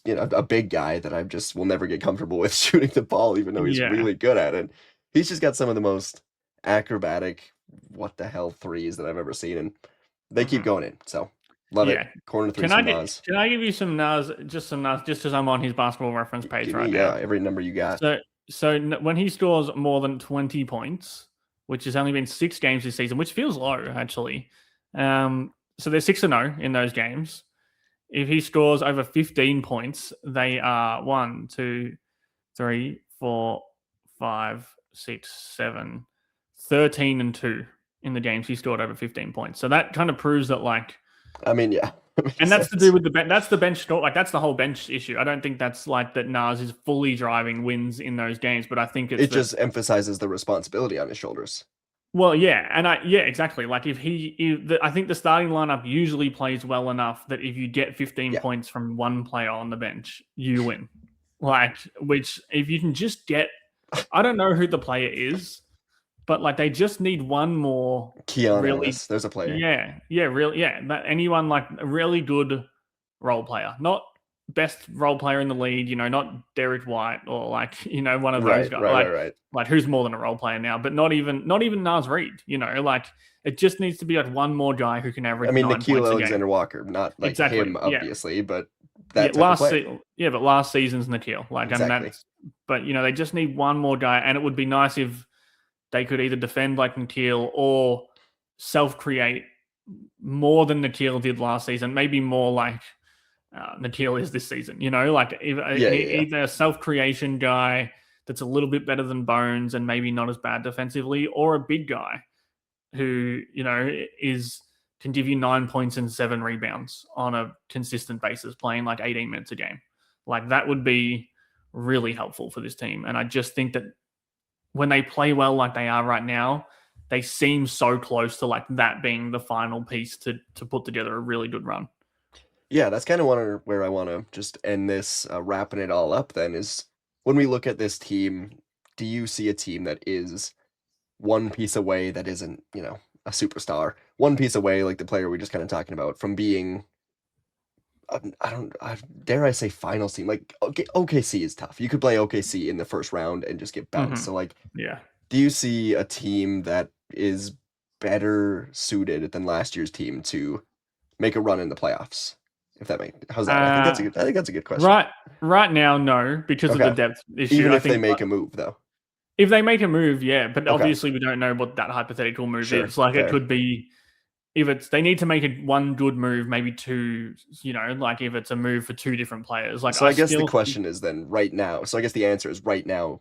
you know, a big guy that I just will never get comfortable with shooting the ball, even though he's really good at it. He's just got some of the most acrobatic, what the hell threes that I've ever seen, and they keep going in. So love it. Corner threes from Nas. Can I give you some Nas, just because I'm on his basketball reference page right now? Yeah, every number you got. So when he scores more than 20 points, which has only been 6 games this season, which feels low, actually. So they're 6-0 in those games. If he scores over 15 points, they are 1, 2, 3, 4, 5, 6, 7, 13-2 in the games he scored over 15 points. So that kind of proves that, like, I mean, yeah. And that's to do with that's the bench score. Like, that's the whole bench issue. I don't think that's like that Nas is fully driving wins in those games, but I think it just emphasizes the responsibility on his shoulders. Well, yeah, and exactly. Like, I think the starting lineup usually plays well enough that if you get 15 points from one player on the bench, you win. Like, which if you can just get, I don't know who the player is, but like they just need one more. Keon Ellis, there's a player. But anyone, like a really good role player, not best role player in the league, you know, not Derek White or like, you know, one of those guys. Right. Like who's more than a role player now, but not even Nas Reed, you know, like it just needs to be like one more guy who can average. I mean, 9 Nikhil Alexander-Walker, not like him, obviously, but that type of player. But last season's Nikhil. Like, exactly. I mean, but you know, they just need one more guy, and it would be nice if they could either defend like Nikhil or self-create more than Nikhil did last season, maybe more like Nikhil is this season. Like Yeah, yeah, yeah. either a self-creation guy that's a little bit better than Bones and maybe not as bad defensively, or a big guy who is can give you 9 points and 7 rebounds on a consistent basis, playing like 18 minutes a game. Like that would be really helpful for this team. And I just think that when they play well like they are right now, they seem so close to like that being the final piece to put together a really good run. Yeah, that's kind of where I want to just end this, wrapping it all up then is when we look at this team, do you see a team that is one piece away that isn't, a superstar, one piece away, like the player we just kind of talking about, from being, I don't, dare I say finals team? Like, okay, OKC is tough. You could play OKC in the first round and just get bounced. Mm-hmm. So, like, Yeah. do you see a team that is better suited than last year's team to make a run in the playoffs? If that makes how's that? Uh, I think that's a good question. right, right now, no, because of the Okay. depth issue. Even I if they think make a move though. if they make a move, yeah, but Okay. obviously we don't know what that hypothetical move Sure. is. Like it Fair. could be if it's they need to make one good move, maybe two. Like if it's a move for two different players. Like So I I guess the still question is then right now. So I guess the answer is right now,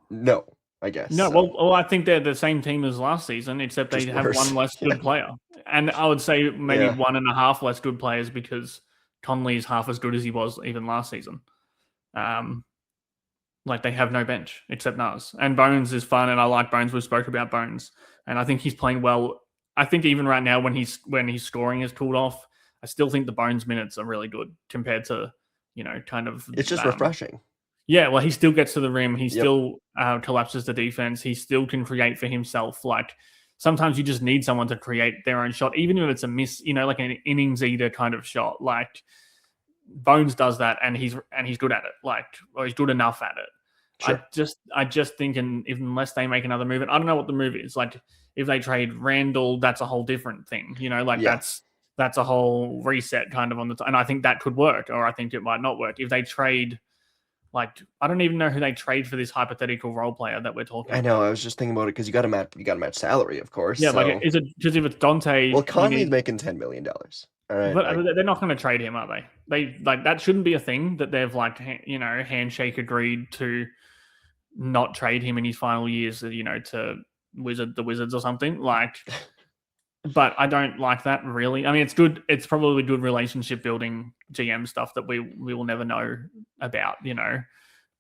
no, I guess. no. So Well, I think they're the same team as last season, except they just have one worse. less Yeah. good player, and I would say maybe Yeah. 1.5 less good players because Conley's half as good as he was even last season. Um, Like they have no bench except Nas. And Bones is fun, and I like Bones. We spoke about Bones, and I think he's playing well. I think even right now, when he's scoring has cooled off, I still think the Bones minutes are really good compared to kind of It's just refreshing. yeah. Well, he still gets to the rim. He Yep. still collapses the defense. He still can create for himself. Like sometimes you just need someone to create their own shot, even if it's a miss. Like an innings eater kind of shot. Like Bones does that, and he's good at it. Like, or he's good enough at it. Sure. I just think, unless they make another move, and I don't know what the move is. Like, if they trade Randall, that's a whole different thing. Like Yeah. that's a whole reset kind of on the. And I think that could work, or I think it might not work if they trade. Like, I don't even know who they trade for this hypothetical role player that we're talking I know. about. I was just thinking about it because you got to match salary, of course. Yeah, like So is it because if it's Dante, well, you Conley's need. making $10 million. All right. But Like they're not going to trade him, are they? They like that shouldn't be a thing that they've like handshake agreed to not trade him in his final years, to the Wizards or something. Like, but I don't like that really. I mean, it's good. It's probably good relationship building GM stuff that we will never know about,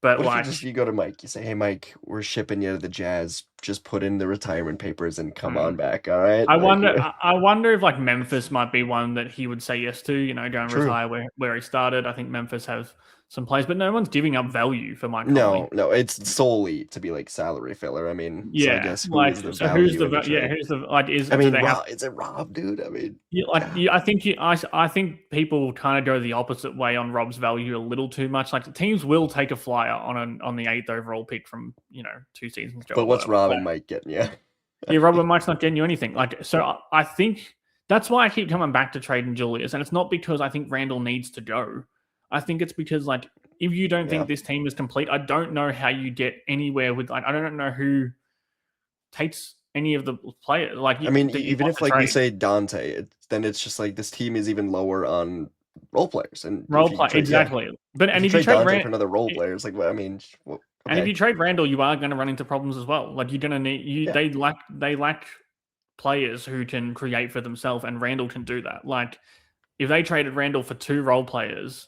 But what if like, you go to Mike, you say, "Hey Mike, we're shipping you to the Jazz. Just put in the retirement papers and come on back." All right. I Like wonder. I wonder if like Memphis might be one that he would say yes to. Go and true. retire where he started. I think Memphis has some plays, but no one's giving up value for Mike No, Conley. no, it's solely to be like salary filler. I mean, so I Yeah, guess who like is the so who's value the in the yeah trade? who's the like is I do mean, they have Rob, is it Rob, dude? I mean, yeah, like God. yeah, I think people kind of go the opposite way on Rob's value a little too much. Like the teams will take a flyer on the 8th overall pick from 2 seasons ago But or what's whatever. Rob Like, and Mike getting you? yeah, Robert Mike's not getting you anything. Like so, I think that's why I keep coming back to trading Julius, and it's not because I think Randall needs to go. I think it's because like if you don't Yeah. think this team is complete, I don't know how you get anywhere with like I don't know who takes any of the players like I mean, that you even want if to like we trade. say Dante, then it's just like this team is even lower on role players. And if Role you play trade, yeah, exactly, but if and you if you trade trade Dante Rand, for another role player, it's like, well, I mean, well, and if okay, you trade Randall, you are going to run into problems as well. Like you're going to need you. yeah, They lack players who can create for themselves, and Randall can do that. Like if they traded Randall for 2 role players,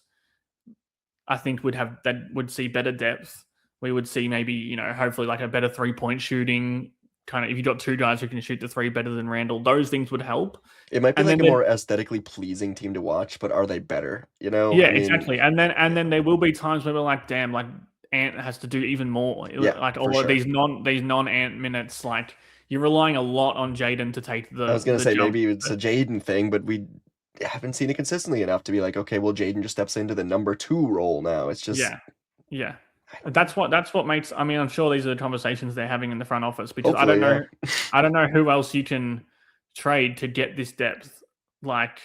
I think would see better depth. We would see maybe hopefully like a better 3-point shooting kind of. If you got two guys who can shoot the three better than Randall, those things would help. it might be And like then a more aesthetically pleasing team to watch, but are they better? yeah, I mean, exactly. And then yeah, there will be times where we're like, damn, like Ant has to do even more. yeah, Like for all of sure. these non Ant minutes, like you're relying a lot on Jaden to take I was gonna the say jump. maybe it's a Jaden thing, but we haven't seen it consistently enough to be like, okay, well, Jaden just steps into the number two role now. It's just, Yeah, yeah. I don't know. That's what makes. I mean, I'm sure these are the conversations they're having in the front office because Hopefully, yeah. I don't know who else you can trade to get this depth. Like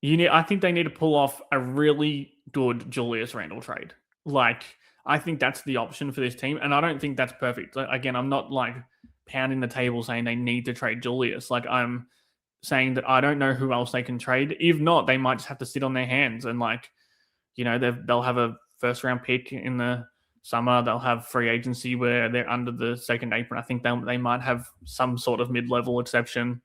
I think they need to pull off a really good Julius Randle trade. Like, I think that's the option for this team, and I don't think that's perfect. Again, I'm not like pounding the table saying they need to trade Julius. Like I'm saying that I don't know who else they can trade. If not, they might just have to sit on their hands and like, they'll have a first round pick in the summer. They'll have free agency where they're under the second apron. I think they might have some sort of mid level exception.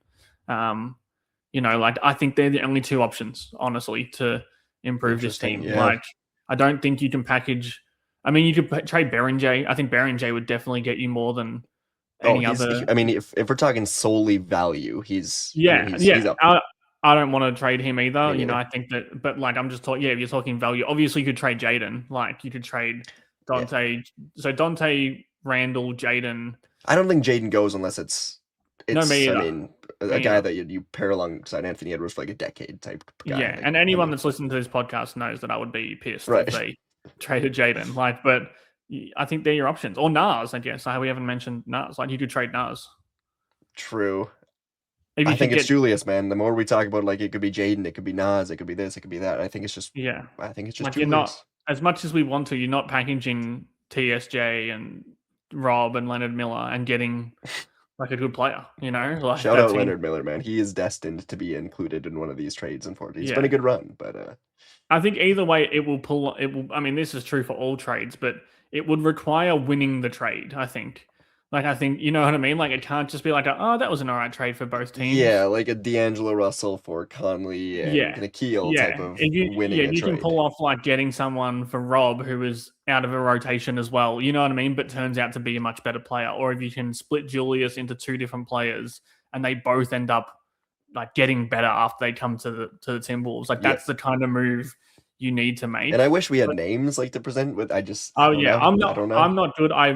Like I think they're the only two options, honestly, to improve this Interesting. team. Yeah. Like I don't think you can package. I mean, you could trade Berenjay. I think Berenjay would definitely get you more than Oh, any other. I mean, if we're talking solely value, I mean, Yeah, he's yeah. up I don't want to trade him either. me neither. I think that, but like, I'm just talking. Yeah, if you're talking value, obviously you could trade Jaden. Like, you could trade Yeah. Dante. So Dante, Randall, Jaden. I don't think Jaden goes unless No, me I either. mean, a Me guy either. that you pair alongside Anthony Edwards for like a decade type guy. Yeah, Like, and I anyone mean, that's listening to this podcast knows that I would be pissed if right. they traded Jaden. Like, but I think they're your options. Or Nas, I guess. We haven't mentioned Nas. Like, you could trade Nas. True. If you I could think it's get, Julius, man. The more we talk about, like, it could be Jaden, it could be Nas, it could be this, it could be that. yeah. I think it's just Like, you're not, Julius. as much as we want to, you're not packaging TSJ and Rob and Leonard Miller and getting like a good player, like Shout that out team. Leonard Miller, man. He is destined to be included in one of these trades. Unfortunately, it's been Yeah. a good run, but I think either way, it will. I mean, this is true for all trades, but it would require winning the trade. I think. Like, I think you know what I mean. Like, it can't just be like, oh, that was an alright trade for both yeah, teams. like a D'Angelo Russell for Conley and Yeah, Nikhil type yeah. of winning If a you can trade. pull off like getting someone for Rob who was out of a rotation as well, you know what I mean, but turns out to be a much better player, or if you can split Julius into two different players and they both end up like getting better after they come to the Timberwolves, like Yep. that's the kind of move you need to make. And I wish we had But names like to present with. I oh don't yeah, know. I don't know. I'm not good. I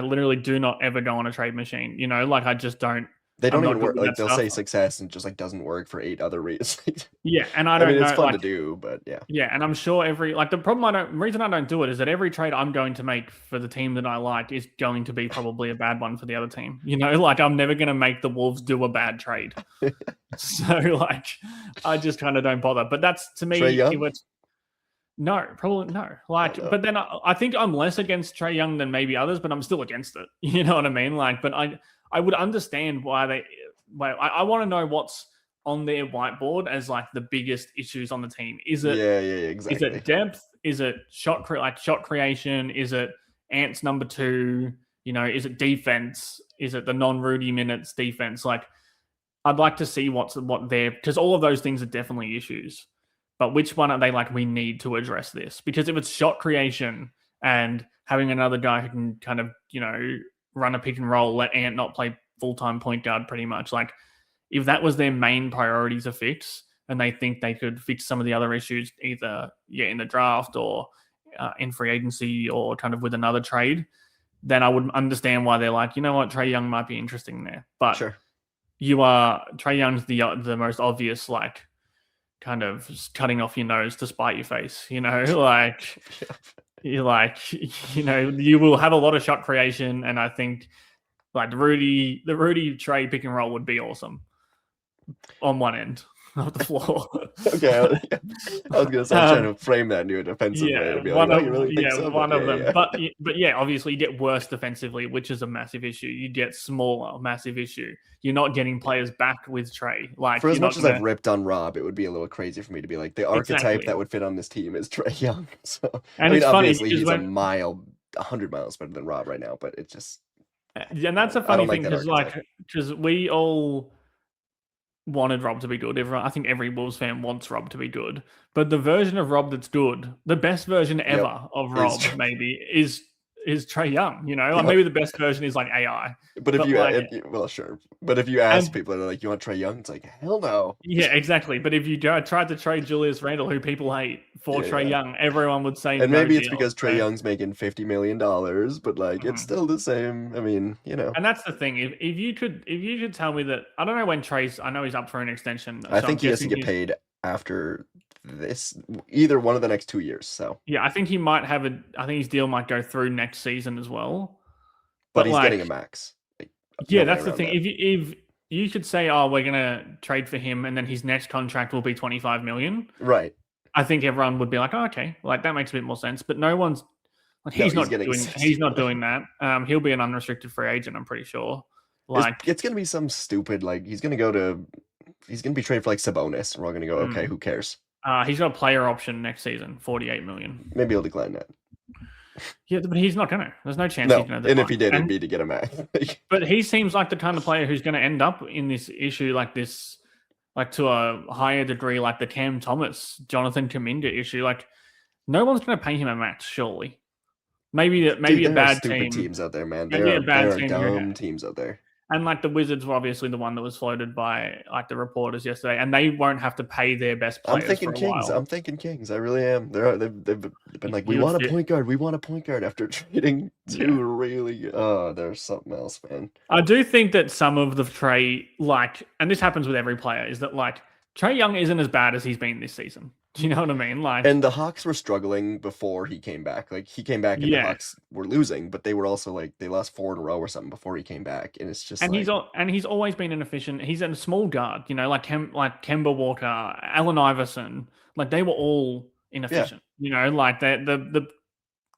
literally do not ever go on a trade machine. Like I just don't. They I'm don't even not good work. with Like that they'll stuff. say success and just like doesn't work for 8 other reasons. Yeah, and I I mean, don't it's know. fun to Like do, but yeah. yeah, and I'm sure the reason I don't do it is that every trade I'm going to make for the team that I like is going to be probably a bad one for the other team. Like I'm never going to make the Wolves do a bad trade. So like, I just kind of don't bother. But that's to me, Trae Young? no, probably no. Like, No. but then I think I'm less against Trae Young than maybe others, but I'm still against it. You know what I mean? Like, but I would understand why I want to know what's on their whiteboard as like the biggest issues on the team. Yeah, Is exactly. it depth? Is it shot creation? Is it Ants number two? Is it defense? Is it the non-Rudy minutes defense? Like, I'd like to see what they're, because all of those things are definitely issues. But which one are they like, we need to address this? Because if it's shot creation and having another guy who can kind of, run a pick and roll, let Ant not play full-time point guard pretty much. Like, if that was their main priority to fix and they think they could fix some of the other issues either in the draft or in free agency or kind of with another trade, then I would understand why they're like, you know what, Trae Young might be interesting there. But Sure. Trae Young's the most obvious, like, kind of cutting off your nose to spite your face, like you're like, you will have a lot of shot creation, and I think like the Rudy Trae pick and roll would be awesome on one end of the floor. Okay, I was gonna say, I was trying to frame that into a defensive way to be like, oh, you really think so? One of them. Yeah. But yeah, obviously you get worse defensively, which is a massive issue. You get smaller, massive issue. You're not getting players back with Trae. Like, For as much as I've ripped on Rob, it would be a little crazy for me to be like, the archetype that would fit on this team is Trae Young. So and I mean, it's funny obviously he's when, 100 miles better than Rob right now, but it's just, and that's a I funny don't like thing that archetype. because we all wanted Rob to be good. I think every Wolves fan wants Rob to be good, but the version of Rob that's good, the best version ever of Rob, maybe is Trae Young. Like maybe the best version is like AI. But if well, sure. But if you ask people, they're like, you want Trae Young? It's like, hell no. Yeah, exactly. But if you tried to trade Julius Randle, who people hate, for Trae Young, everyone would say and no maybe it's deal. because Trae Young's making $50 million, but like it's still the same. I mean, And that's the thing. If you could tell me that, I don't know when I know he's up for an extension. I think he has to get paid after this, either one of the next 2 years. So yeah, I think he might have I think his deal might go through next season as well. But he's getting a max. Yeah, that's the thing. If you could say, oh, we're gonna trade for him, and then his next contract will be $25 million, right? I think everyone would be like, oh, okay, like that makes a bit more sense. But no one's Like, No, he's he's not getting doing he's 60 not million. doing that. He'll be an unrestricted free agent, I'm pretty sure. Like, It's gonna be some stupid like he's gonna be traded for like Sabonis, and we're all gonna go, okay, mm, who cares? he's got a player option next season, 48 million. Maybe he'll decline that. Yeah, but he's not gonna. There's no chance he's No, gonna and if he decline. did, it'd And be to get him back. but he seems like the kind of player who's going to end up in this issue like this, like to a higher degree, like the Cam Thomas, Jonathan Kuminga issue. Like, no one's going to pay him a max, surely. Dude, Maybe a there are bad stupid team, teams out there, man. maybe a There bad are team who dumb teams out there. and like the Wizards were obviously the one that was floated by like the reporters yesterday, and they won't have to pay their best I'm players for thinking a Kings. while. I'm thinking Kings. I really am. They've been like, we You would want a fit. point guard. We want a point guard after trading Yeah. two really. Oh, there's something else, man. I do think that some of the Trey, like, and this happens with every player, is that like Trey Young isn't as bad as he's been this season. Do you know what I mean? Like, And the Hawks were struggling before he came back. Like he came back and the yeah, Hawks were losing, but they were also like they lost four in a row or something before he came back. And it's just like, and he's always been inefficient. He's a small guard, you know, like Kemba Walker, Allen Iverson, like they were all yeah, inefficient. You know, like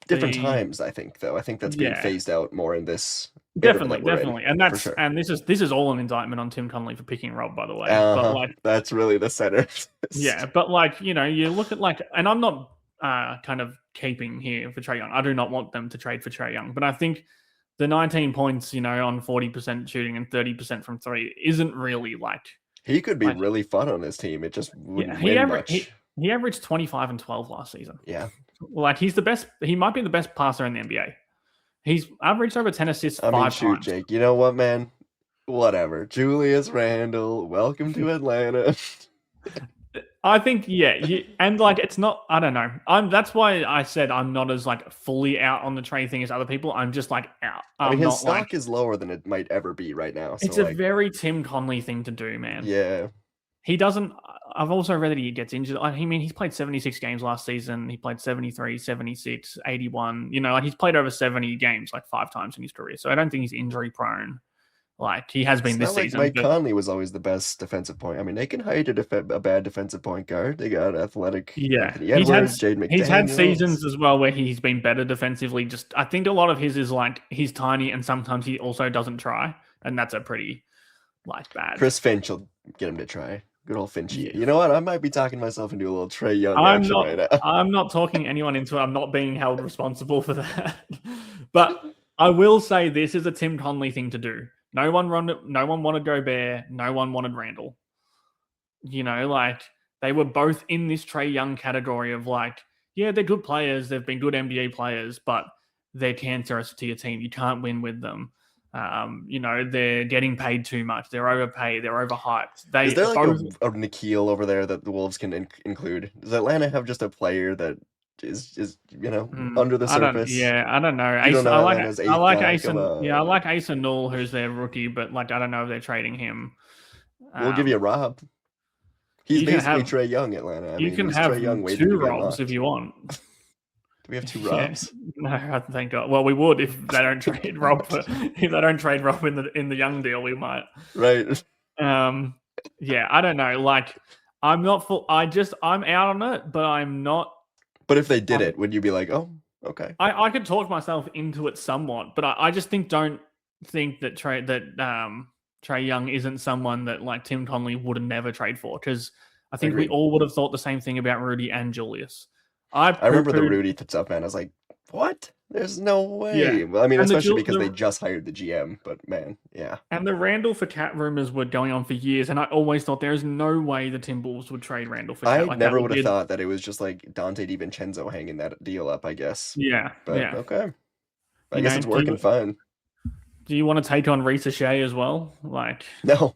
different the times. I think though. I think that's being yeah, phased out more in this era definitely, that we're in, definitely, and for that's sure. and this is all an indictment on Tim Connolly for picking Rob, by the way. But like, That's really the center. yeah, but like, you know, you look at like, and I'm not kind of keeping here for Trey Young. I do not want them to trade for Trey Young, but I think the 19 points, you know, on 40% shooting and 30% from three isn't really He could be like really fun on his team. It just yeah, wouldn't win much. he averaged 25 and 12 last season. Yeah. Like he's the best. He might be the best passer in the NBA. He's averaged over 10 assists I mean, five shoot, times. Jake. You know what, man? Whatever. Julius Randle, welcome to Atlanta. I think, yeah, and like it's not. I don't know. That's why I said I'm not as like fully out on the trade thing as other people. I'm just like out. I mean, I'm his not like. stock is lower than it might ever be right now. So, It's a like, very Tim Conley thing to do, man. yeah. He doesn't. I've also read that he gets injured. I mean, he's played 76 games last season. He played 73, 76, 81. You know, like he's played over 70 games like five times in his career. So I don't think he's injury prone. Like he has It's been this not like season. Mike But Conley was always the best defensive point. I mean, they can hide a bad defensive point guard. They got athletic yeah, Anthony Edwards, Jade he's had McDaniels. seasons as well where he's been better defensively. Just I think a lot of his is like he's tiny and sometimes he also doesn't try, and that's a pretty like bad. Chris Finch will get him to try. Good old Finchy. Yeah. You know what? I might be talking myself into a little Trey Young I'm action not. right now. I'm not talking anyone into it. I'm not being held responsible for that. But I will say this is a Tim Conley thing to do. No one wanted Gobert. No one wanted Randall. You know, like they were both in this Trey Young category of like, yeah, they're good players. They've been good NBA players, but they're cancerous to your team. You can't win with them. You know, they're getting paid too much. They're overpaid. They're overhyped. Is They there like both. a Nikhil over there that the Wolves can include? Does Atlanta have just a player that is under the I don't. surface? Yeah, I don't know. You don't Ace, know Atlanta's I eighth like guy. Ace Come and yeah, I on, like Ace and Null, who's their rookie, but like I don't know if they're trading him. we'll give you Rob. He's You can basically have Trey Young, Atlanta. I you mean, can he's have Trey Young waiting two to be roles if unlocked. you want. Do we have two Yeah, Robs? no, I thank God. Well, we would if they don't trade Rob. If they don't trade Rob in the Young deal, we might. Right. Yeah, I don't know. Like, I'm not full. I'm out on it, but I'm not. But if they did it, would you be like, oh, okay? I could talk myself into it somewhat, but I just don't think that Trey Young isn't someone that like Tim Conley would never trade for, because I think we Agreed. all would have thought the same thing about Rudy and Julius. I remember the poo-pooed- Rudy stuff, man. I was like, what? There's no way. Yeah. Well, I mean, And especially because they just hired the GM. But man, yeah. And the Randall for Cat rumors were going on for years, and I always thought there is no way the Timberwolves would trade Randall for Cat. I Like never would have thought that it was just like Dante DiVincenzo hanging that deal up, I guess. Yeah, But yeah. okay. I guess it's working fine. Do you want to take on Risa Shea as well? Like, No,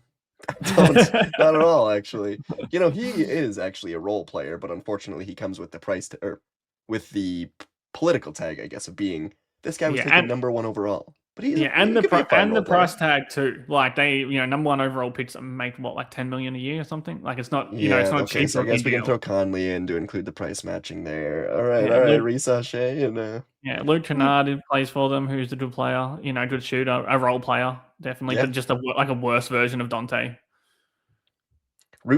I don't. Not at all, actually. You know, he is actually a role player, but unfortunately he comes with the or with the political tag, I guess, of being this guy was taken number one overall. But he's and the price tag too. Like they, number one overall picks make what, like 10 million a year or something. Like it's not, it's not okay, cheap. so I guess we can throw Conley in to include the price matching there. All right, Reece Shea and Luke Kennard who plays for them, who's a good player, good shooter, a role player, definitely, but just a worse version of Dante. I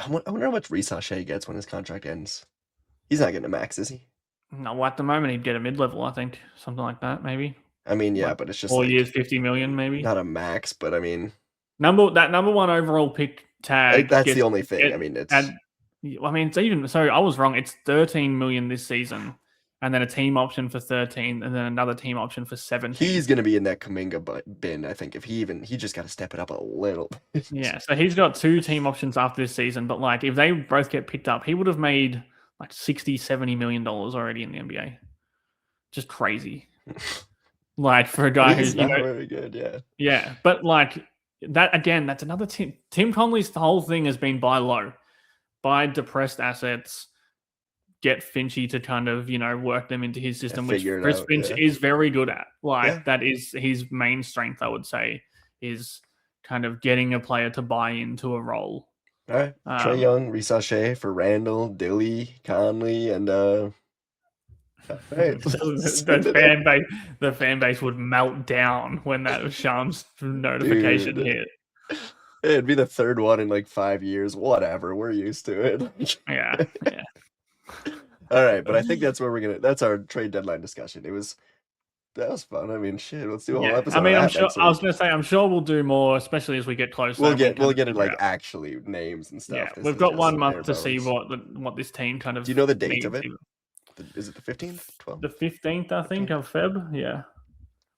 wonder how much Reece Shea gets when his contract ends. He's not getting a max, is he? No, at the moment he'd get a mid-level, I think, something like that, maybe. I mean, yeah, Like but it's just 4 years, like 50 million, maybe. not a max, but I mean, Number one overall pick tag that's the gets only thing. get I mean, and I mean it's even so I was wrong. It's 13 million this season, and then a team option for 13, and then another team option for 17. he's gonna be in that Kaminga bin. I think if he just got to step it up a little bit. Yeah, so he's got two team options after this season, but like if they both get picked up, he would have made like 60, 70 million dollars already in the NBA. Just crazy. Like for a guy He's who's, you not know, very good. Yeah, yeah, but like that again, that's another team. Tim Conley's whole thing has been buy low, buy depressed assets, get Finchy to kind of, you know, work them into his system, which figure it Chris out. Finch Yeah, is very good at. yeah. Like that is his main strength, I would say, is kind of getting a player to buy into a role. All right, Trey Um, Young, Risachet for Randall, Dilly, Conley, and all right, let's the end it there, fan base would melt down when that Shams notification dude. hit. It'd be the third one in like 5 years. Whatever, we're used to it. Yeah, yeah. All right, but I think that's where we're gonna. That's our trade deadline discussion. That was fun. I mean, shit. Let's do a whole Yeah, I episode of mean, I'm that sure. next I was week. going to say, I'm sure we'll do more, especially as we get closer We'll and we get kind we'll of get it figure like out. actually names and Yeah, stuff. This we've is got just 1 month bare to see bones. what this team kind of Do you know the date of needs. it? Is it the 15th, 12th, The 15th, I think, 15th? of Feb. Yeah,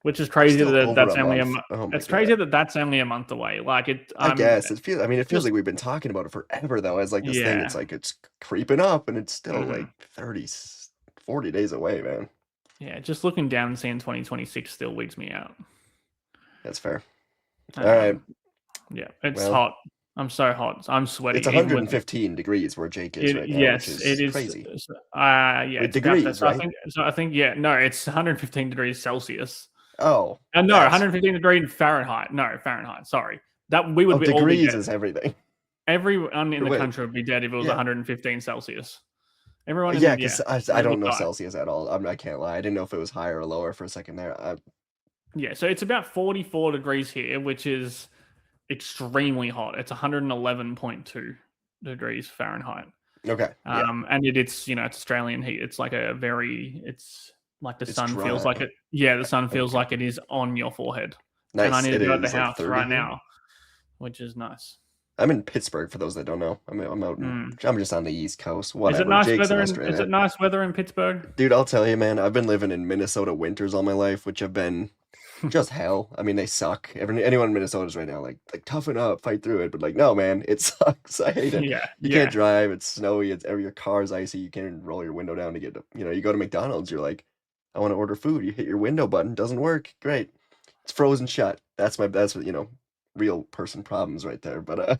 which is crazy Still that over that's a only month. Oh my it's crazy god. that that's only a month away. Like it, I guess it feels. I mean, it feels just like we've been talking about it forever, though. As like this thing, it's yeah. like it's creeping up, and it's still Hmm. like 30, 40 days away, man. Yeah, just looking down and seeing 2026 still wigs me out. That's fair. All right. Um, yeah, it's Well, hot. I'm so hot. I'm it's sweaty. Even with 115 degrees where Jake is it, right now, which yes, it is is. crazy. Yeah, With it's about that. degrees, So I right? think. So I think. Yeah, no, it's 115 degrees Celsius. Oh, No, that's 115 degrees Fahrenheit. No, Fahrenheit. Sorry, that we would all be degrees dead. is everything. Everyone in Or the wait, country would be dead if it was yeah, 115 Celsius. Everyone in yeah, the because I we don't would know die. Celsius at all. I can't lie. I didn't know if it was higher or lower for a second there. Yeah, so it's about 44 degrees here, which is extremely hot. It's 111.2 degrees Fahrenheit. Okay, yeah, And it's it's Australian heat. It's like it's like the it's sun feels like dry. it. Yeah, the sun feels Okay, like it is on your forehead. And I nice. need to It go out the is like house 30 right here. now, which is nice. I'm in Pittsburgh for those that don't know. I'm out in. Mm. I'm just on the East Coast. Is it Whatever. nice Jake's in weather in? Is Australia. it nice weather in Pittsburgh? Dude, I'll tell you, man. I've been living in Minnesota winters all my life, which have been just hell. I mean, they suck. Anyone in Minnesota's right now, like toughen up, fight through it. But like, no, man, it sucks. I hate it. Yeah, You can't yeah. drive. It's snowy. Your car's icy. You can't even roll your window down to get. You go to McDonald's. You're like, I want to order food. You hit your window button, doesn't work. Great, it's frozen shut. That's what real person problems right there. But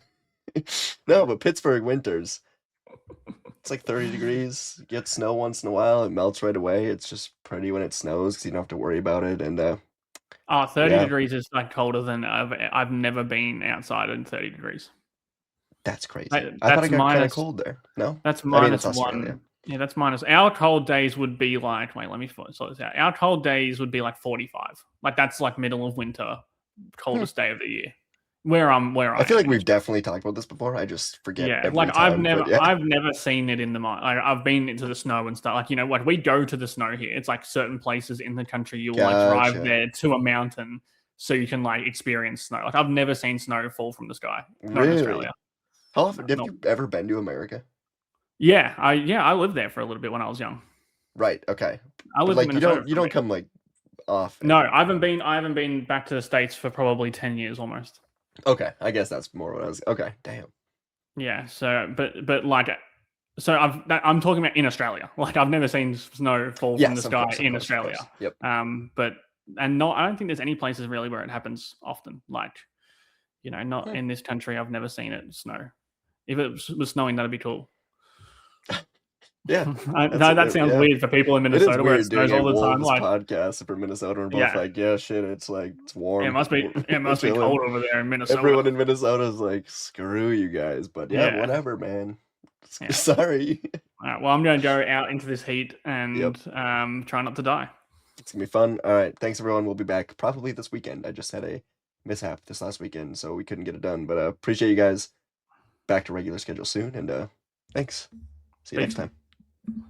no, but Pittsburgh winters. It's like 30 degrees. You get snow once in a while. It melts right away. It's just pretty when it snows because you don't have to worry about it. And 30 yeah, degrees is like colder than I've never been outside in 30 degrees. that's crazy. Like, I thought That's it got kind of minus cold there. No? that's I mean, it's minus Australia. one. Yeah, that's minus. Our cold days would be like, wait, let me sort this out. Our cold days would be like 45. Like that's like middle of winter, Hmm. coldest day of the year. Where I I feel am like in we've Australia. definitely talked about this before. I just forget Yeah, like every time. But yeah, I've never seen it in the like, I've been into the snow and stuff. Like like we go to the snow here. It's like certain places in the country you'll like drive gotcha. there to a mountain so you can like experience snow. Like I've never seen snow fall from the sky. Not in Really? Australia. How No, often have no. you ever been to America? I lived there for a little bit when I was young. Right. Okay. I But lived in like Minnesota you for a don't bit. come like No, often. I haven't been back to the States for probably 10 years almost. Okay. I guess that's more what I was. Okay. Damn. Yeah, so but like I'm talking about in Australia. Like I've never seen snow fall from the Yes. Of sky course. Of in course. Of Australia. course. Yep. But and not I don't think there's any places really where it happens often. Like, not Hmm. in this country. I've never seen it snow. If it was snowing, that'd be cool. Yeah. I That's know that sounds yeah. weird for people in It is Minnesota where it weird doing snows a all the time. Wolves Like, podcast for Minnesota. We're both yeah, like, yeah, shit. It's like it's it warm. must be We're chilling. cold over there in Minnesota. Everyone in Minnesota is like, screw you guys. But yeah, Yeah, whatever, man. yeah. Sorry. All right, well, I'm going to go out into this heat Yep. and try not to die. It's gonna be fun. All right. Thanks everyone. We'll be back probably this weekend. I just had a mishap this last weekend, so we couldn't get it done. But appreciate you guys. Back to regular schedule soon, and thanks. See you next Peace. time.